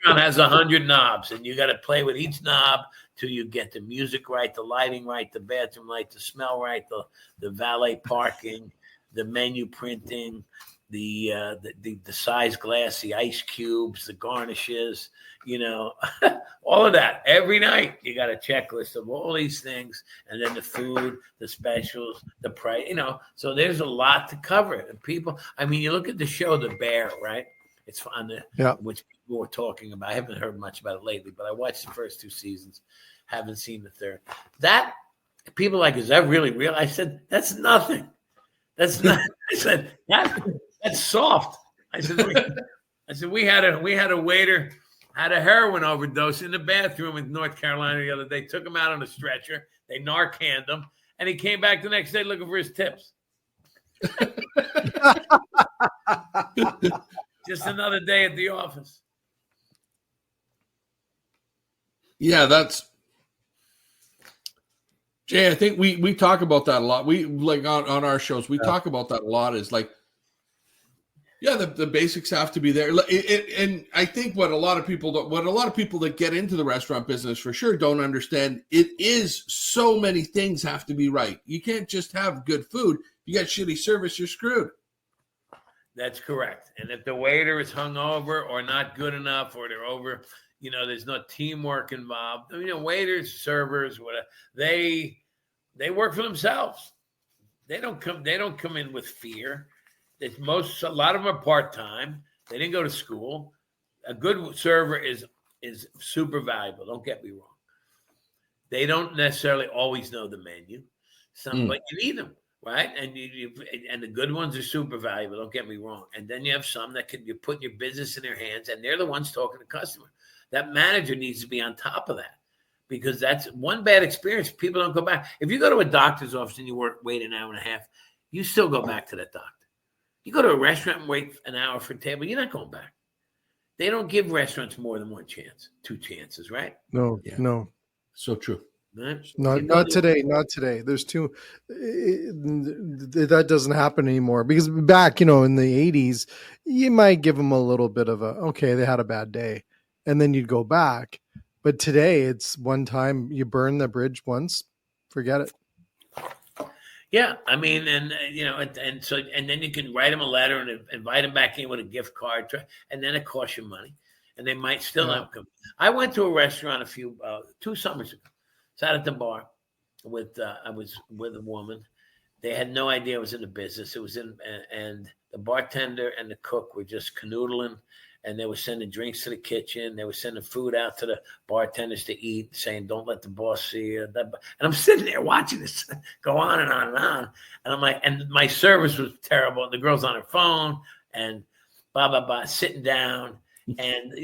restaurant has 100 knobs, and you got to play with each knob till you get the music right, the lighting right, the bathroom right, the smell right, the valet parking, the menu printing, the size glass, the ice cubes, the garnishes, all of that. Every night you got a checklist of all these things, and then the food, the specials, the price, so there's a lot to cover. And people, you look at the show The Bear, right? It's on the Yeah. which people were talking about. I haven't heard much about it lately, but I watched the first 2 seasons. Haven't seen the third. That people like, is that really real? I said, that's nothing. That's not. I said that's soft. I said we had a waiter had a heroin overdose in the bathroom in North Carolina the other day. Took him out on a stretcher. They Narcaned him, and he came back the next day looking for his tips. Just another day at the office. Yeah, that's Jay. I think we talk about that a lot. We like on our shows. We talk about that a lot. Is like, yeah, the basics have to be there. And I think what a lot of people that get into the restaurant business for sure don't understand. It is so many things have to be right. You can't just have good food. You got shitty service, you're screwed. That's correct. And if the waiter is hungover or not good enough, or they're over, there's no teamwork involved. Waiters, servers, whatever, they work for themselves. They don't come in with fear. A lot of them are part-time. They didn't go to school. A good server is super valuable. Don't get me wrong. They don't necessarily always know the menu. But you need them. Right, and and the good ones are super valuable. Don't get me wrong. And then you have some that you put your business in their hands, and they're the ones talking to customer. That manager needs to be on top of that, because that's one bad experience. People don't go back. If you go to a doctor's office and you wait an hour and a half, you still go back to that doctor. You go to a restaurant and wait an hour for a table, you're not going back. They don't give restaurants more than 1 chance, 2 chances, right? No. So true. Not today. Not today. There's too. That doesn't happen anymore, because back, in the 80s, you might give them a little bit of okay, they had a bad day, and then you'd go back. But today, it's one time you burn the bridge once, forget it. Yeah, I mean, and then you can write them a letter and invite them back in with a gift card, and then it costs you money, and they might still not come. I went to a restaurant 2 summers ago. Sat at the bar I was with a woman. They had no idea I was in the business. And the bartender and the cook were just canoodling, and they were sending drinks to the kitchen. They were sending food out to the bartenders to eat, saying, "Don't let the boss see you." And I'm sitting there watching this go on and on and on. And I'm like, and my service was terrible. And the girl's on her phone and blah, blah, blah, sitting down. And,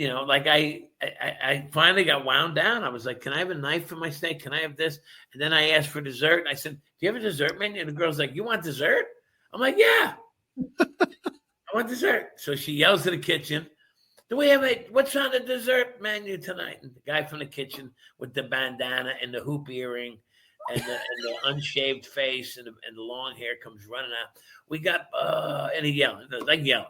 I finally got wound down. I was like, can I have a knife for my steak? Can I have this? And then I asked for dessert. And I said, do you have a dessert menu? And the girl's like, you want dessert? I'm like, yeah, I want dessert. So she yells to the kitchen, what's on the dessert menu tonight? And the guy from the kitchen with the bandana and the hoop earring and the unshaved face and the long hair comes running out. We got, and he yelling, like yelling.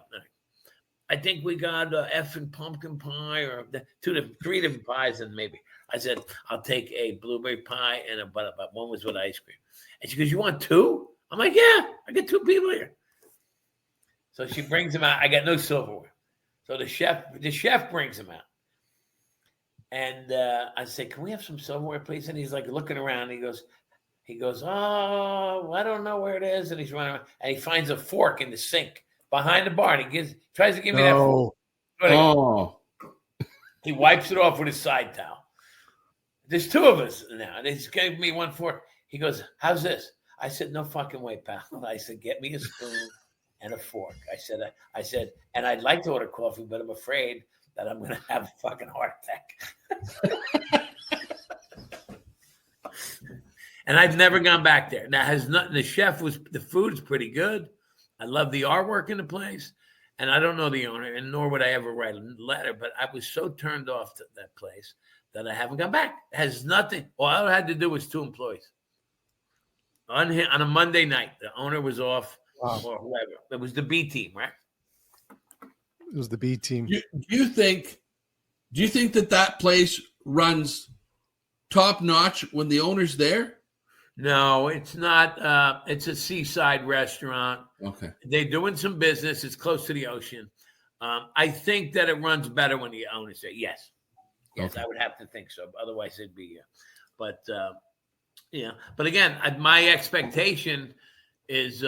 I think we got effing pumpkin pie, or 3 different pies, and maybe. I said, I'll take a blueberry pie and but one was with ice cream. And she goes, you want 2? I'm like, yeah, I got 2 people here. So she brings them out. I got no silverware. So the chef brings them out. And I say, can we have some silverware, please? And he's like looking around. He goes, oh, I don't know where it is. And he's running around, and he finds a fork in the sink behind the bar, and he tries to give me that fork. Oh. He wipes it off with his side towel. There's 2 of us now. And he's giving me 1 fork. He goes, how's this? I said, no fucking way, pal. I said, get me a spoon and a fork. I said, and I'd like to order coffee, but I'm afraid that I'm going to have a fucking heart attack. And I've never gone back there. Now, has nothing. The food's pretty good. I love the artwork in the place, and I don't know the owner, and nor would I ever write a letter, but I was so turned off to that place that I haven't gone back. It has nothing. All I had to do was 2 employees. On a Monday night, the owner was off, or whoever. It was the B team, right? It was the B team. Do you think that place runs top notch when the owner's there? No, it's not. It's a seaside restaurant. Okay. They're doing some business. It's close to the ocean. I think that it runs better when the owner's there. Yes, okay. I would have to think so. Otherwise, it'd be. But again, my expectation is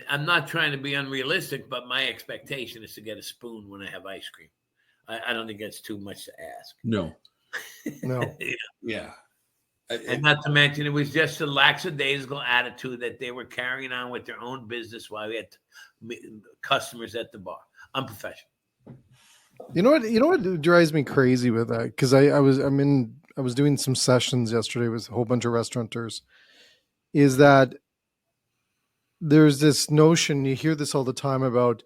I'm not trying to be unrealistic, but my expectation is to get a spoon when I have ice cream. I don't think that's too much to ask. No. No. Yeah. And not to mention, it was just a lackadaisical attitude that they were carrying on with their own business while we had customers at the bar. Unprofessional. You know what drives me crazy with that? Because I was doing some sessions yesterday with a whole bunch of restaurateurs. Is that there's this notion, you hear this all the time about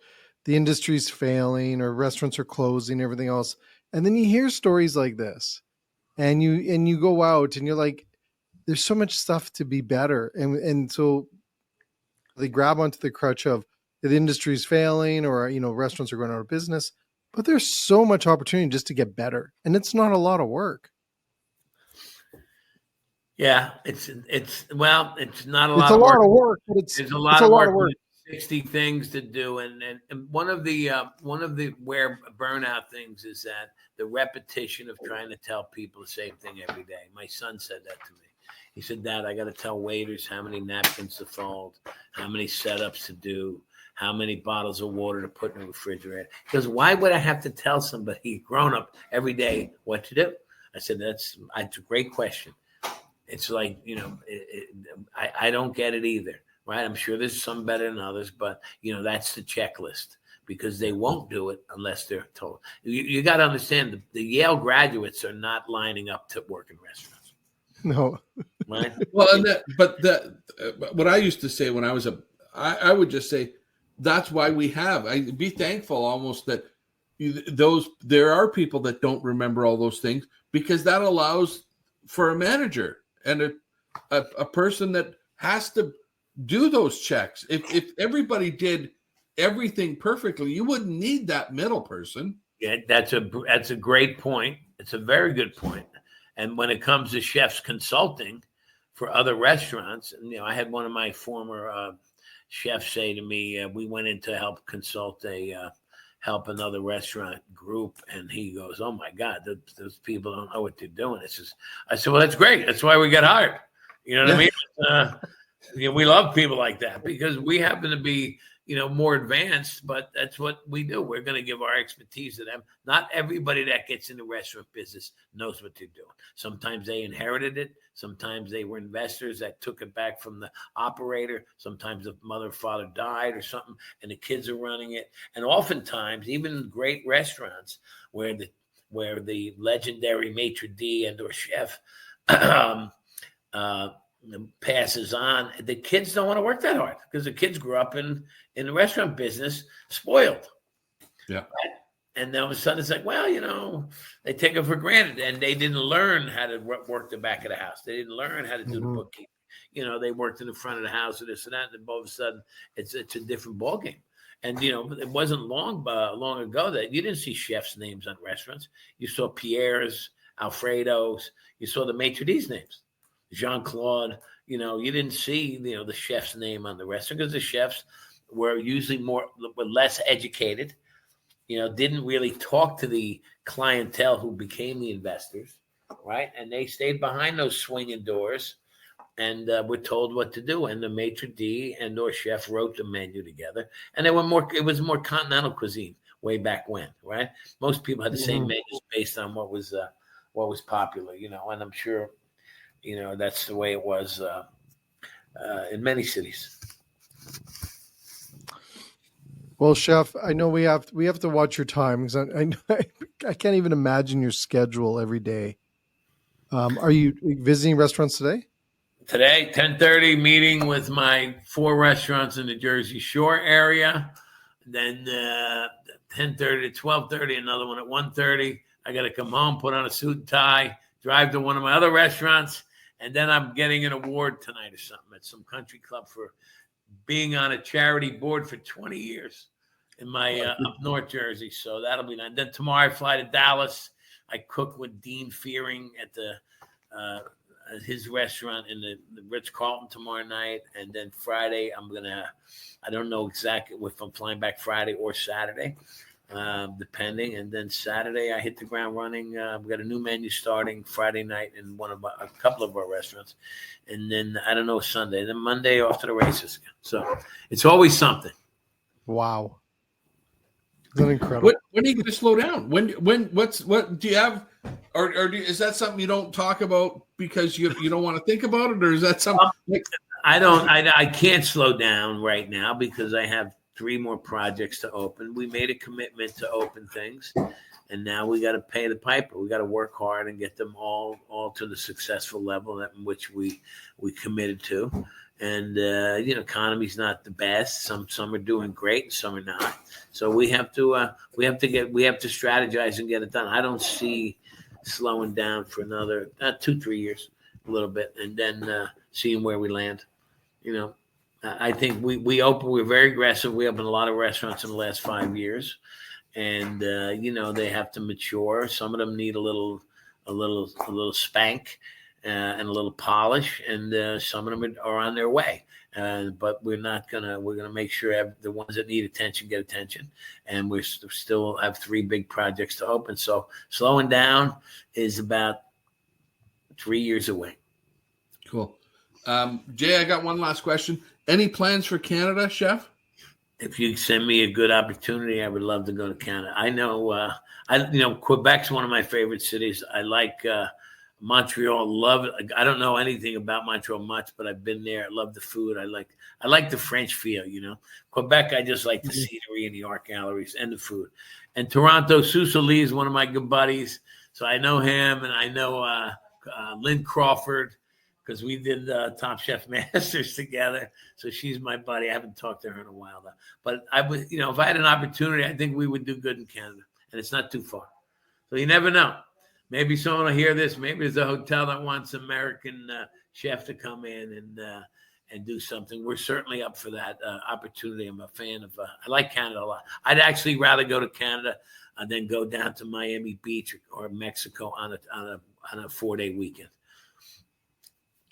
the industry's failing or restaurants are closing, everything else, and then you hear stories like this, and you go out and you're like, there's so much stuff to be better, and so they grab onto the crutch of the industry's failing or restaurants are going out of business, but there's so much opportunity just to get better, and it's not a lot of work. Yeah, it's not a It's lot a of lot work. of work, but It's a lot of work. 60 things to do, and one of the where burnout things is that the repetition of trying to tell people the same thing every day. My son said that to me. He said, "Dad, I got to tell waiters how many napkins to fold, how many setups to do, how many bottles of water to put in the refrigerator." Because why would I have to tell somebody grown up every day what to do? I said, that's a great question. It's like, I don't get it either, right? I'm sure there's some better than others, but, that's the checklist because they won't do it unless they're told. You got to understand the Yale graduates are not lining up to work in restaurants. No. Right? Well, what I used to say when I was I would just say that's why we have. I'd be thankful almost that there are people that don't remember all those things because that allows for a manager and a person that has to do those checks. If everybody did everything perfectly, you wouldn't need that middle person. Yeah, that's a great point. It's a very good point. And when it comes to chefs consulting for other restaurants, I had one of my former chefs say to me, we went in to help consult help another restaurant group, and he goes, "Oh my God, those people don't know what they're doing." I said, "Well, that's great. That's why we got hired." You know what I mean? We love people like that because we happen to be, more advanced, but that's what we do. We're going to give our expertise to them. Not everybody that gets in the restaurant business knows what they're doing. Sometimes they inherited it. Sometimes they were investors that took it back from the operator. Sometimes the mother or father died or something, and the kids are running it. And oftentimes, even in great restaurants where the legendary maitre d' and or chef passes on, the kids don't want to work that hard because the kids grew up in the restaurant business spoiled. Yeah. Right? And then all of a sudden it's like, well, they take it for granted and they didn't learn how to work the back of the house. They didn't learn how to do the bookkeeping. They worked in the front of the house or this and that, and all of a sudden it's a different ballgame. And, it wasn't long ago that you didn't see chefs' names on restaurants. You saw Pierre's, Alfredo's, you saw the maitre d's names. Jean-Claude, you didn't see, the chef's name on the restaurant because the chefs were usually were less educated, didn't really talk to the clientele who became the investors, right? And they stayed behind those swinging doors and were told what to do. And the maitre d' and or chef wrote the menu together. And it was more continental cuisine way back when, right? Most people had the same menus based on what was popular, and I'm sure, that's the way it was in many cities. Well, Chef, I know we have to watch your time because I can't even imagine your schedule every day. Are you visiting restaurants today? Today, 10:30, meeting with my 4 restaurants in the Jersey Shore area. Then 10:30 to 12:30, another one at 1:30. I got to come home, put on a suit and tie, drive to one of my other restaurants. And then I'm getting an award tonight or something at some country club for being on a charity board for 20 years in my up North Jersey. So that'll be nice. Then tomorrow I fly to Dallas. I cook with Dean Fearing at at his restaurant in the Ritz-Carlton tomorrow night. And then Friday, I don't know exactly if I'm flying back Friday or Saturday. depending. And then Saturday, I hit the ground running. We got a new menu starting Friday night in a couple of our restaurants. And then, I don't know, Sunday. Then Monday, off to the races. So it's always something. Wow. Isn't incredible? When are you going to slow down? What do you have? Or is that something you don't talk about because you don't want to think about it? Or is that something I can't slow down right now because I have 3 more projects to open. We made a commitment to open things, and now we got to pay the piper. We got to work hard and get them all to the successful level in which we committed to. And economy's not the best. Some are doing great, and some are not. So we have to strategize and get it done. I don't see slowing down for another 2-3 years, a little bit, and then seeing where we land. I think we're very aggressive. We opened a lot of restaurants in the last 5 years, and they have to mature. Some of them need a little spank and a little polish, and some of them are on their way. But we're gonna make sure the ones that need attention get attention, and we still have 3 big projects to open. So slowing down is about 3 years away. Cool. Jay, I got one last question. Any plans for Canada, Chef? If you send me a good opportunity, I would love to go to Canada. I know, Quebec's one of my favorite cities. I like Montreal. Love it. I don't know anything about Montreal much, but I've been there. I love the food. I like the French feel. Quebec, I just like the scenery and the art galleries and the food. And Toronto, Sousa Lee is one of my good buddies, so I know him, and I know Lynn Crawford, because we did Top Chef Masters together. So she's my buddy. I haven't talked to her in a while, though. But I would, if I had an opportunity, I think we would do good in Canada, and it's not too far. So you never know. Maybe someone will hear this. Maybe there's a hotel that wants an American chef to come in and do something. We're certainly up for that opportunity. I'm a fan of. I like Canada a lot. I'd actually rather go to Canada than go down to Miami Beach or Mexico on a 4-day weekend.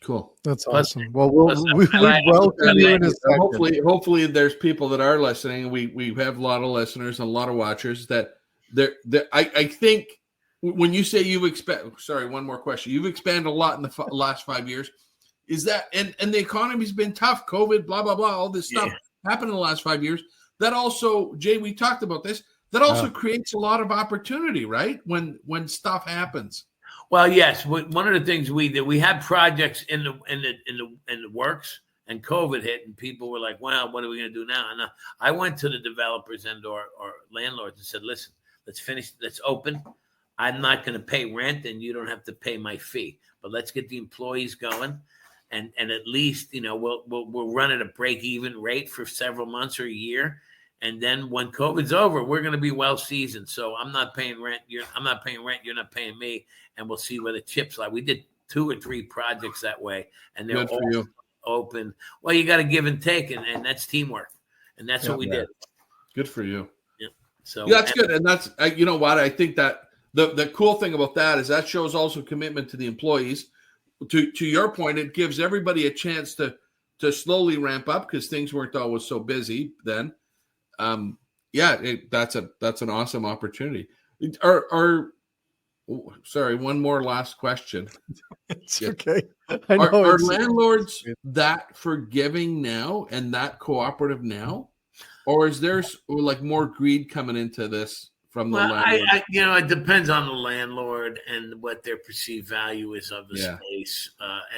Cool. That's awesome. Well, we welcome you in a second. Hopefully there's people that are listening. We have a lot of listeners and a lot of watchers that I think when you say one more question. You've expanded a lot in the last 5 years. Is that, and the economy's been tough, COVID, blah, blah, blah, all this stuff happened in the last 5 years. That also, Jay, we talked about this. That also creates a lot of opportunity, right? When stuff happens. Well, yes. One of the things we did, we had projects in the works, and COVID hit, and people were like, "Well, what are we going to do now?" And I went to the developers and or landlords and said, "Listen, let's finish. Let's open. I'm not going to pay rent, and you don't have to pay my fee. But let's get the employees going, and at least we'll run at a break-even rate for several months or a year." And then when COVID's over, we're going to be well seasoned. So I'm not paying rent. I'm not paying rent. You're not paying me. And we'll see where the chips lie. We did 2 or 3 projects that way, and they're all open. Well, you got to give and take, and that's teamwork. And that's what we did. Good for you. Yeah. So that's good. And that's, you know what? I think that the cool thing about that is that shows also commitment to the employees. To your point, it gives everybody a chance to slowly ramp up because things weren't always so busy then. That's an awesome opportunity. Sorry, one more last question. It's okay. Are landlords that forgiving now and that cooperative now, or is there like more greed coming into this from the landlord? It depends on the landlord and what their perceived value is of the space,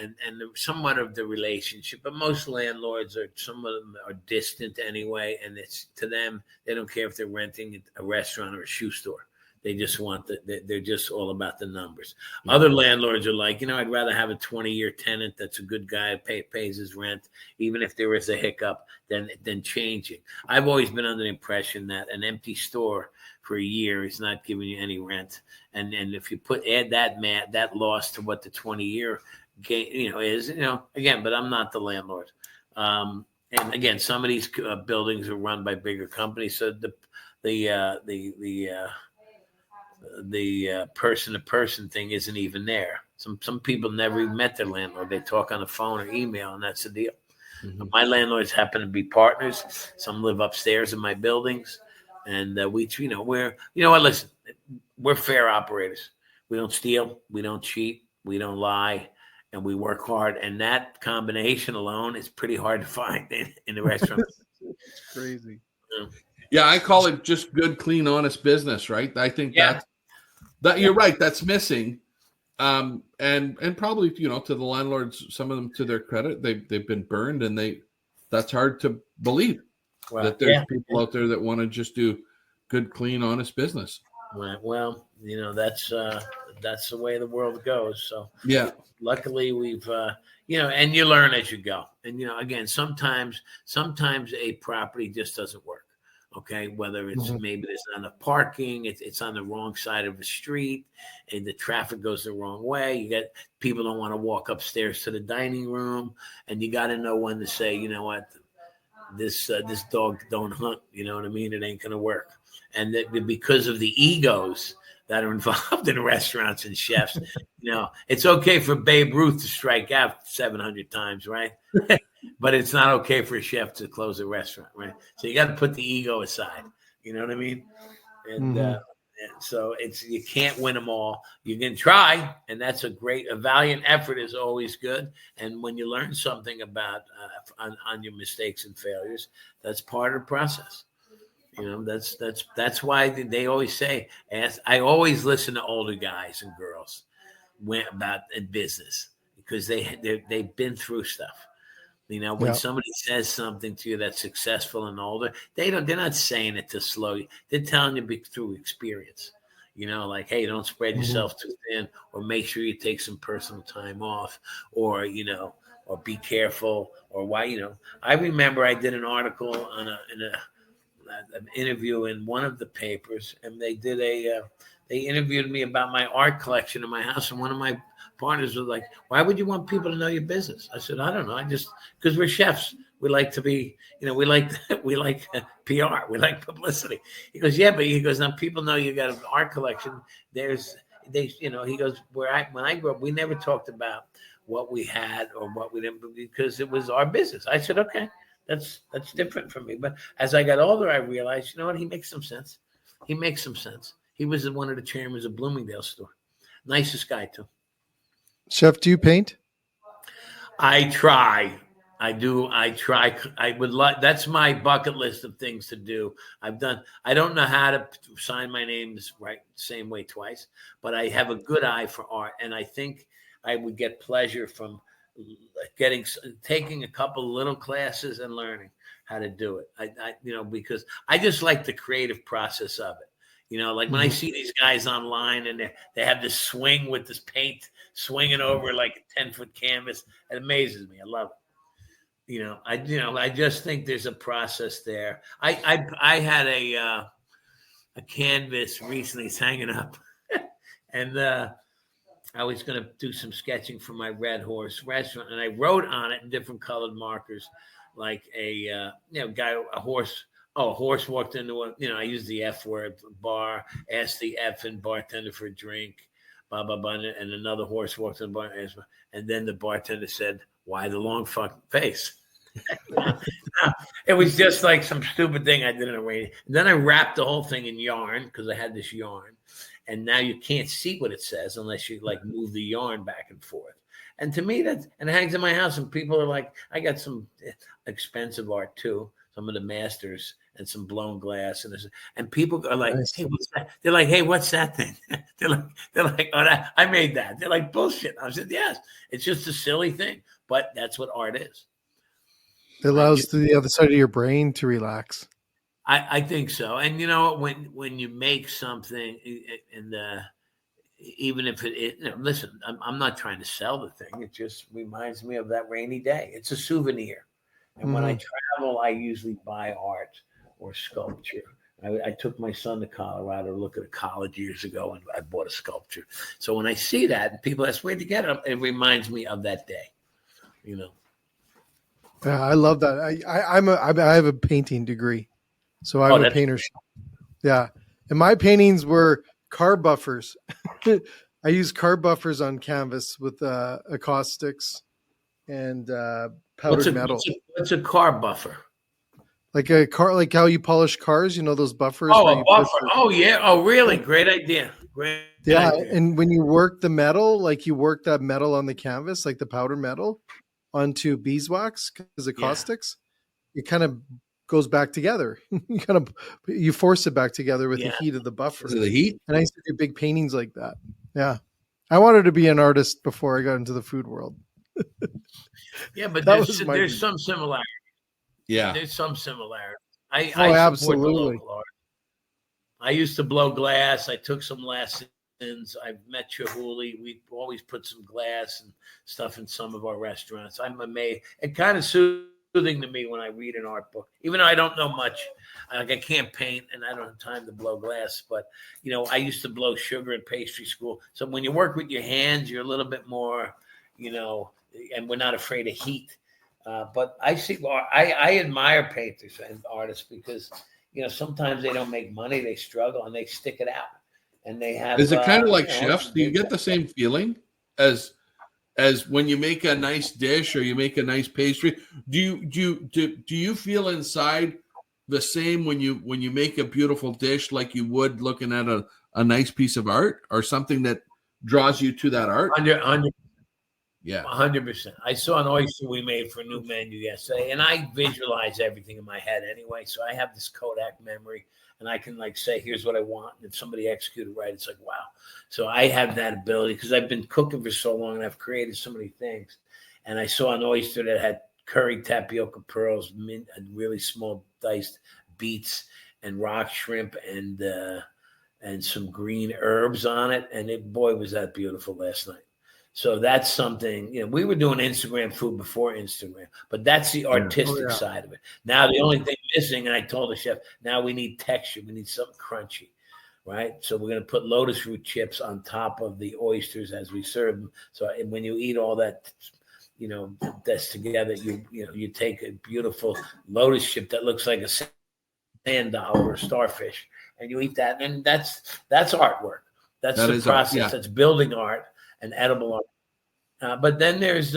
and somewhat of the relationship. But most landlords some of them are distant anyway, and it's to them, they don't care if they're renting a restaurant or a shoe store. They just want they're just all about the numbers. Yeah. Other landlords are like, I'd rather have a 20-year tenant that's a good guy, pays his rent, even if there is a hiccup, than changing. I've always been under the impression that an empty store for a year is not giving you any rent. And if you add that loss to what the 20-year gain, is, again, but I'm not the landlord. And again, some of these buildings are run by bigger companies. So the person-to-person thing isn't even there. Some people never even met their landlord. They talk on the phone or email, and that's the deal. Mm-hmm. My landlords happen to be partners. Some live upstairs in my buildings. and we're listen, we're fair operators. We don't steal, we don't cheat, we don't lie, and we work hard. And that combination alone is pretty hard to find in the restaurant. It's crazy. Yeah, I call it just good, clean, honest business, right? I think that you're right. That's missing. And probably, to the landlords, some of them, to their credit, they've been burned, and that's hard to believe that there's people out there that want to just do good, clean, honest business. Right. Well, that's the way the world goes. So yeah, luckily we've and you learn as you go. And again, sometimes a property just doesn't work. Okay, whether it's maybe there's not enough parking, it's on the wrong side of the street, and the traffic goes the wrong way. You get people don't want to walk upstairs to the dining room, and you got to know when to say, you know what, this dog don't hunt. You know what I mean? It ain't gonna work. And that because of the egos that are involved in restaurants and chefs, it's okay for Babe Ruth to strike out 700 times, right? But it's not okay for a chef to close a restaurant, right? So you got to put the ego aside. You know what I mean? And and so you can't win them all. You can try, and that's a valiant effort is always good. And when you learn something about on your mistakes and failures, that's part of the process. That's why they always say. I always listen to older guys and girls about in business because they've been through stuff. When somebody says something to you that's successful and older, they're not saying it to slow you. They're telling you through experience. Like, hey, don't spread yourself too thin, or make sure you take some personal time off, or or be careful, or why. I remember I did an article on an interview in one of the papers, and they interviewed me about my art collection in my house, and one of my partners was like, why would you want people to know your business? I said, I don't know. Because we're chefs. We like to be, we like PR. We like publicity. He goes, yeah, but he goes, now people know you got an art collection. He goes, when I grew up, we never talked about what we had or what we didn't, because it was our business. I said, okay, that's different from me. But as I got older, I realized, he makes some sense. He makes some sense. He was one of the chairmen of Bloomingdale store. Nicest guy too. Chef, do you paint? I try. I do. I try. I would like. That's my bucket list of things to do. I don't know how to sign my name the same way twice, but I have a good eye for art, and I think I would get pleasure from taking a couple little classes and learning how to do it. Because I just like the creative process of it. Like when I see these guys online and they have this swing with this paint swinging over like a 10-foot canvas, it amazes me. I love it. I just think there's a process there. I had a canvas recently, it's hanging up, and I was going to do some sketching for my Red Horse restaurant, and I wrote on it in different colored markers, like a horse. Oh, a horse walked into I used the F word, bar, asked the effing bartender for a drink, blah, blah, blah. And another horse walked in the bar, and then the bartender said, why the long fucking face? It was just like some stupid thing I did in a radio. And then I wrapped the whole thing in yarn because I had this yarn. And now you can't see what it says unless you move the yarn back and forth. And to me, and it hangs in my house, and people are like, I got some expensive art too. Some of the masters and some blown glass, and people are like, nice. Hey, what's that? They're like, hey, what's that thing? they're like, oh, I made that. They're like, bullshit. I said, yes, it's just a silly thing, but that's what art is. It allows the other side of your brain to relax. I think so. And when you make something, and even if listen, I'm not trying to sell the thing. It just reminds me of that rainy day. It's a souvenir. And when I travel, I usually buy art or sculpture. I took my son to Colorado to look at a college years ago, and I bought a sculpture. So when I see that, and people ask, where'd you get it? It reminds me of that day, Yeah, I love that. I have a painting degree, so I'm a painter. Yeah, and my paintings were car buffers. I use car buffers on canvas with acoustics and powdered metal. What's a car buffer? Like a car, like how you polish cars, those buffers Oh, where a you put buffer. Oh, yeah. Oh, really? Great idea. Great yeah, idea. and when you work the metal, like you work that metal on the canvas, like the powder metal onto beeswax because it Yeah. caustics, it kind of goes back together. You force it back together with the Yeah. heat of the buffer. Is it the heat? And I used to do big paintings like that. Yeah. I wanted to be an artist before I got into the food world. Yeah, but That was my there's some similarity. Yeah. There's some similarity. Oh, I support the absolutely. local art. I used to blow glass. I took some lessons. I've met Chihuly. We always put some glass and stuff in some of our restaurants. I'm amazed. It kind of soothing to me when I read an art book, even though I don't know much. Like I can't paint and I don't have time to blow glass. But I used to blow sugar in pastry school. So when you work with your hands, you're a little bit more, and we're not afraid of heat. But I see. I admire painters and artists because sometimes they don't make money, they struggle, and they stick it out. And they have. Is it kind of like chefs? Do you get the same feeling as when you make a nice dish or you make a nice pastry? Do you feel inside the same when you make a beautiful dish like you would looking at a nice piece of art or something that draws you to that art? 100. Yeah, 100%. I saw an oyster we made for a new menu yesterday, and I visualize everything in my head anyway. So I have this Kodak memory, and I can say, "Here's what I want." And if somebody executed right, it's like, wow. So I have that ability because I've been cooking for so long, and I've created so many things. And I saw an oyster that had curry tapioca pearls, mint, and really small diced beets, and rock shrimp, and some green herbs on it. And boy, was that beautiful last night. So that's something, we were doing Instagram food before Instagram, but that's the artistic side of it. Now, the only thing missing, and I told the chef, now we need texture. We need something crunchy, right? So we're going to put lotus root chips on top of the oysters as we serve them. So when you eat all that, that's together, you take a beautiful lotus chip that looks like a sand dollar or a starfish, and you eat that. And that's artwork. That's the process. Yeah. That's building art. And edible art. But then there's,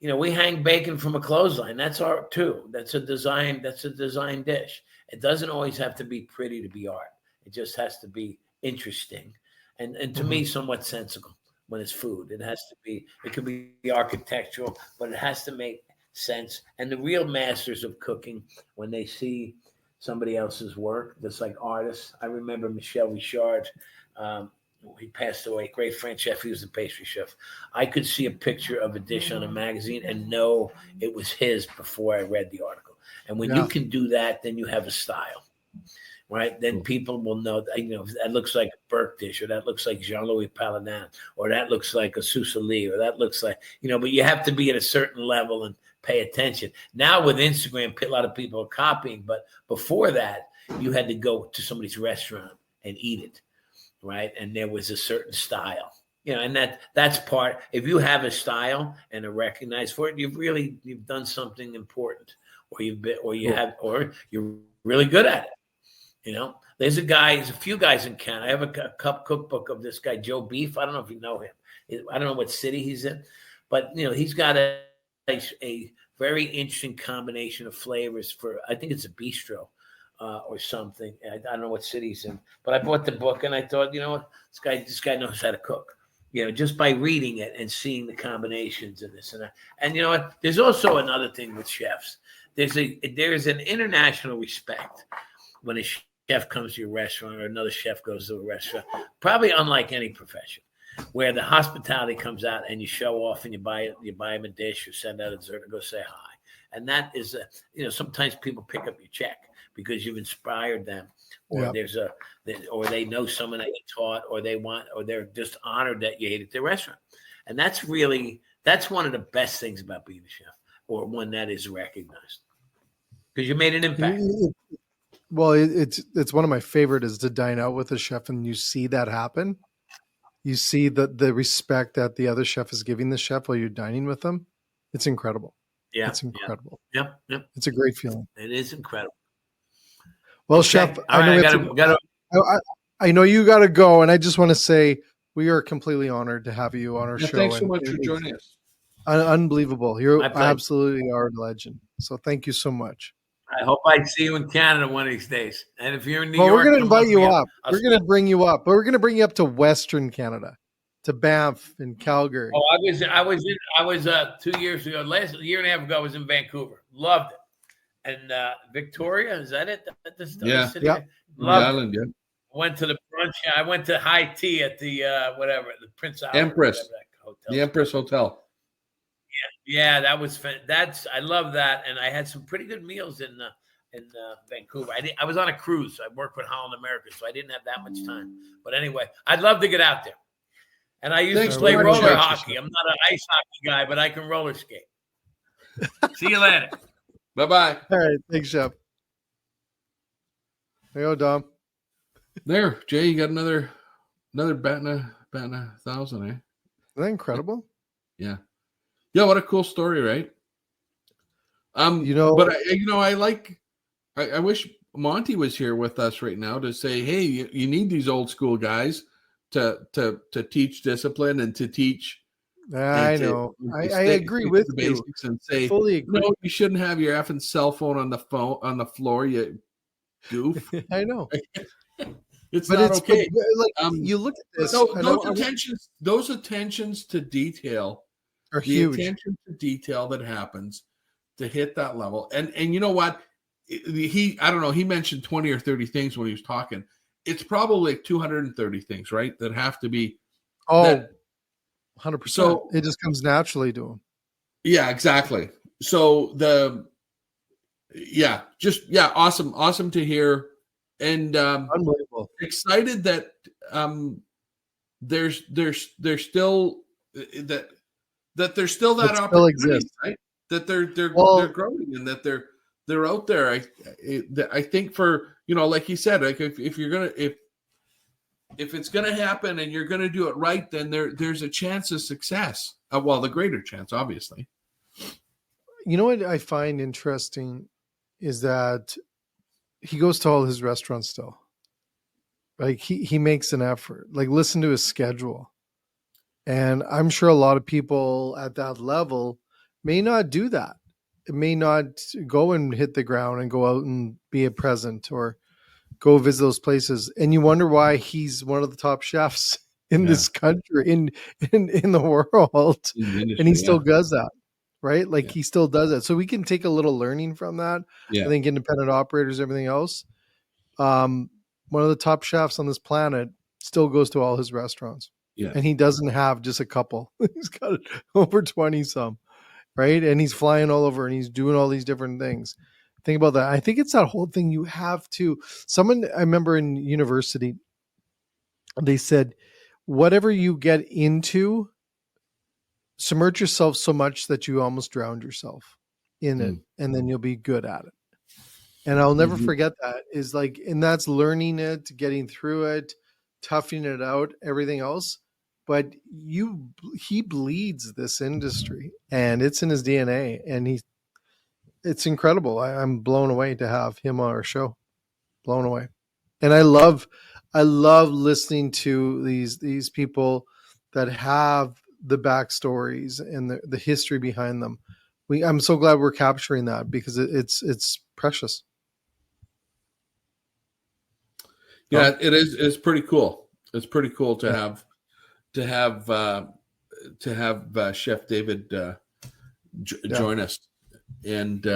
we hang bacon from a clothesline. That's art too. That's a design dish. It doesn't always have to be pretty to be art. It just has to be interesting. And to me, somewhat sensible when it's food. It could be architectural, but it has to make sense. And the real masters of cooking, when they see somebody else's work, just like artists. I remember Michel Richard, he passed away, great French chef. He was a pastry chef. I could see a picture of a dish on a magazine and know it was his before I read the article. And when you can do that, then you have a style, right? Then people will know that looks like a Burke dish, or that looks like Jean-Louis Paladin, or that looks like a Sousali, or that looks like, but you have to be at a certain level and pay attention. Now with Instagram, a lot of people are copying, but before that, you had to go to somebody's restaurant and eat it. Right. And there was a certain style, and that's part. If you have a style and are recognized for it, you've done something important, or you're really good at it. There's a few guys in Canada. I have a cup cookbook of this guy, Joe Beef. I don't know if you know him. I don't know what city he's in, but he's got a very interesting combination of flavors for, I think it's a bistro. Or something. I don't know what city he's in, but I bought the book and I thought, this guy knows how to cook. Just by reading it and seeing the combinations and this and that. And you know what? There's also another thing with chefs. There's an international respect when a chef comes to your restaurant or another chef goes to a restaurant. Probably unlike any profession, where the hospitality comes out and you show off and you buy them a dish or send out a dessert and go say hi. And that is sometimes people pick up your check because you've inspired them, or or they know someone that you taught, or they're just honored that you ate at their restaurant. And that's one of the best things about being a chef, or one that is recognized because you made an impact. Well, it's one of my favorite is to dine out with a chef and you see that happen. You see the respect that the other chef is giving the chef while you're dining with them. It's incredible. Yeah. It's incredible. Yep. It's a great feeling. It is incredible. Well, okay. Chef, I know you got to go, and I just want to say we are completely honored to have you on our show. Thanks so much for joining us. Unbelievable. You absolutely are a legend. So thank you so much. I hope I see you in Canada one of these days. And if you're in New Well, York, we're going to come invite look you me up. up. We're going to bring you up, but we're going to bring you up to Western Canada, to Banff and Calgary. Oh, I was 2 years ago, a year and a half ago, I was in Vancouver. Loved it. And Victoria, is that it? Yeah. City? Yeah. Loved Island, it. Went to the brunch. I went to high tea at the the Prince Albert, Empress. hotel. The Empress Hotel. Yeah, that was I love that, and I had some pretty good meals in Vancouver. I was on a cruise. I worked with Holland America, so I didn't have that much time. But anyway, I'd love to get out there. And I used to play roller hockey. I'm not an ice hockey guy, but I can roller skate. See you later. Bye-bye. All right. Thanks, Chef. There you go, Dom. There, Jay, you got another batting a 1,000, eh? Isn't that incredible? Yeah. Yeah, what a cool story, right? But I wish Monty was here with us right now to say, hey, you need these old school guys to teach discipline and to teach. I know. I agree with the you. basics and say, Fully agree. no, you shouldn't have your effing cell phone on the floor, you goof. I know. It's not okay. You look at this. Those attentions to detail are huge. The attention to detail that happens to hit that level. And you know what? I don't know, he mentioned 20 or 30 things when he was talking. It's probably like 230 things, right? That have to be. 100%. So it just comes naturally to him. Yeah, exactly. So awesome to hear. And unbelievable. Excited that there's still that there's still that opportunity, right? That they're growing and that they're out there. I think for, like you said, like if it's gonna happen and you're gonna do it right, then there's a chance of success. The greater chance, obviously. You know what I find interesting is that he goes to all his restaurants still. Like he makes an effort. Like, listen to his schedule. And I'm sure a lot of people at that level may not do that. It may not go and hit the ground and go out and be a present or go visit those places. And you wonder why he's one of the top chefs in this country, in the world. And he still does that, right? Like he still does that. So we can take a little learning from that. I think independent operators, everything else. One of the top chefs on this planet still goes to all his restaurants. Yeah. And he doesn't have just a couple. He's got over 20 some, right? And he's flying all over and he's doing all these different things. Think about that. I think it's that whole thing you have to. I remember in university, they said, whatever you get into, submerge yourself so much that you almost drowned yourself in it, and then you'll be good at it. And I'll never forget that. Is like, and that's learning it, getting through it, toughing it out, everything else. But he bleeds this industry, and it's in his DNA, and it's incredible. I'm blown away to have him on our show. Blown away. And I love listening to these people that have the backstories and the history behind them. I'm so glad we're capturing that because it's precious. Yeah, it is. It's pretty cool. It's pretty cool to have Chef David join us, and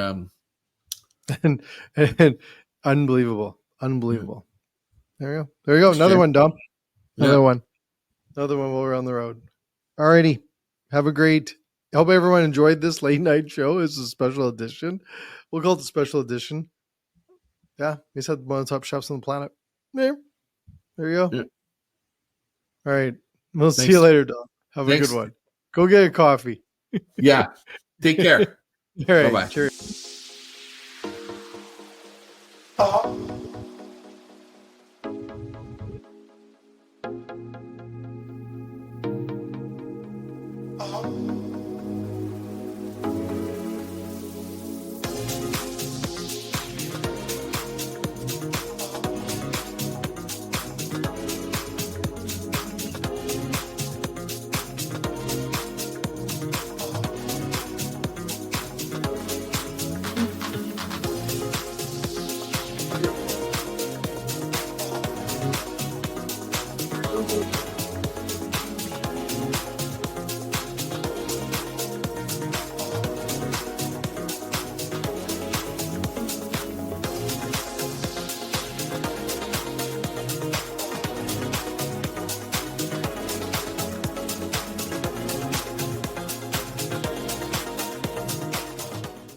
unbelievable. There you go. Another one, Dom. Another one while we're on the road. Alrighty. Have a great. I hope everyone enjoyed this late night show. It's a special edition. We'll call it the special edition. Yeah, we said one of the top chefs on the planet. There you go. Yeah. All right. We'll see you later, Dom. Have a good one. Go get a coffee. Yeah. Take care. All right. Bye-bye. Cheers.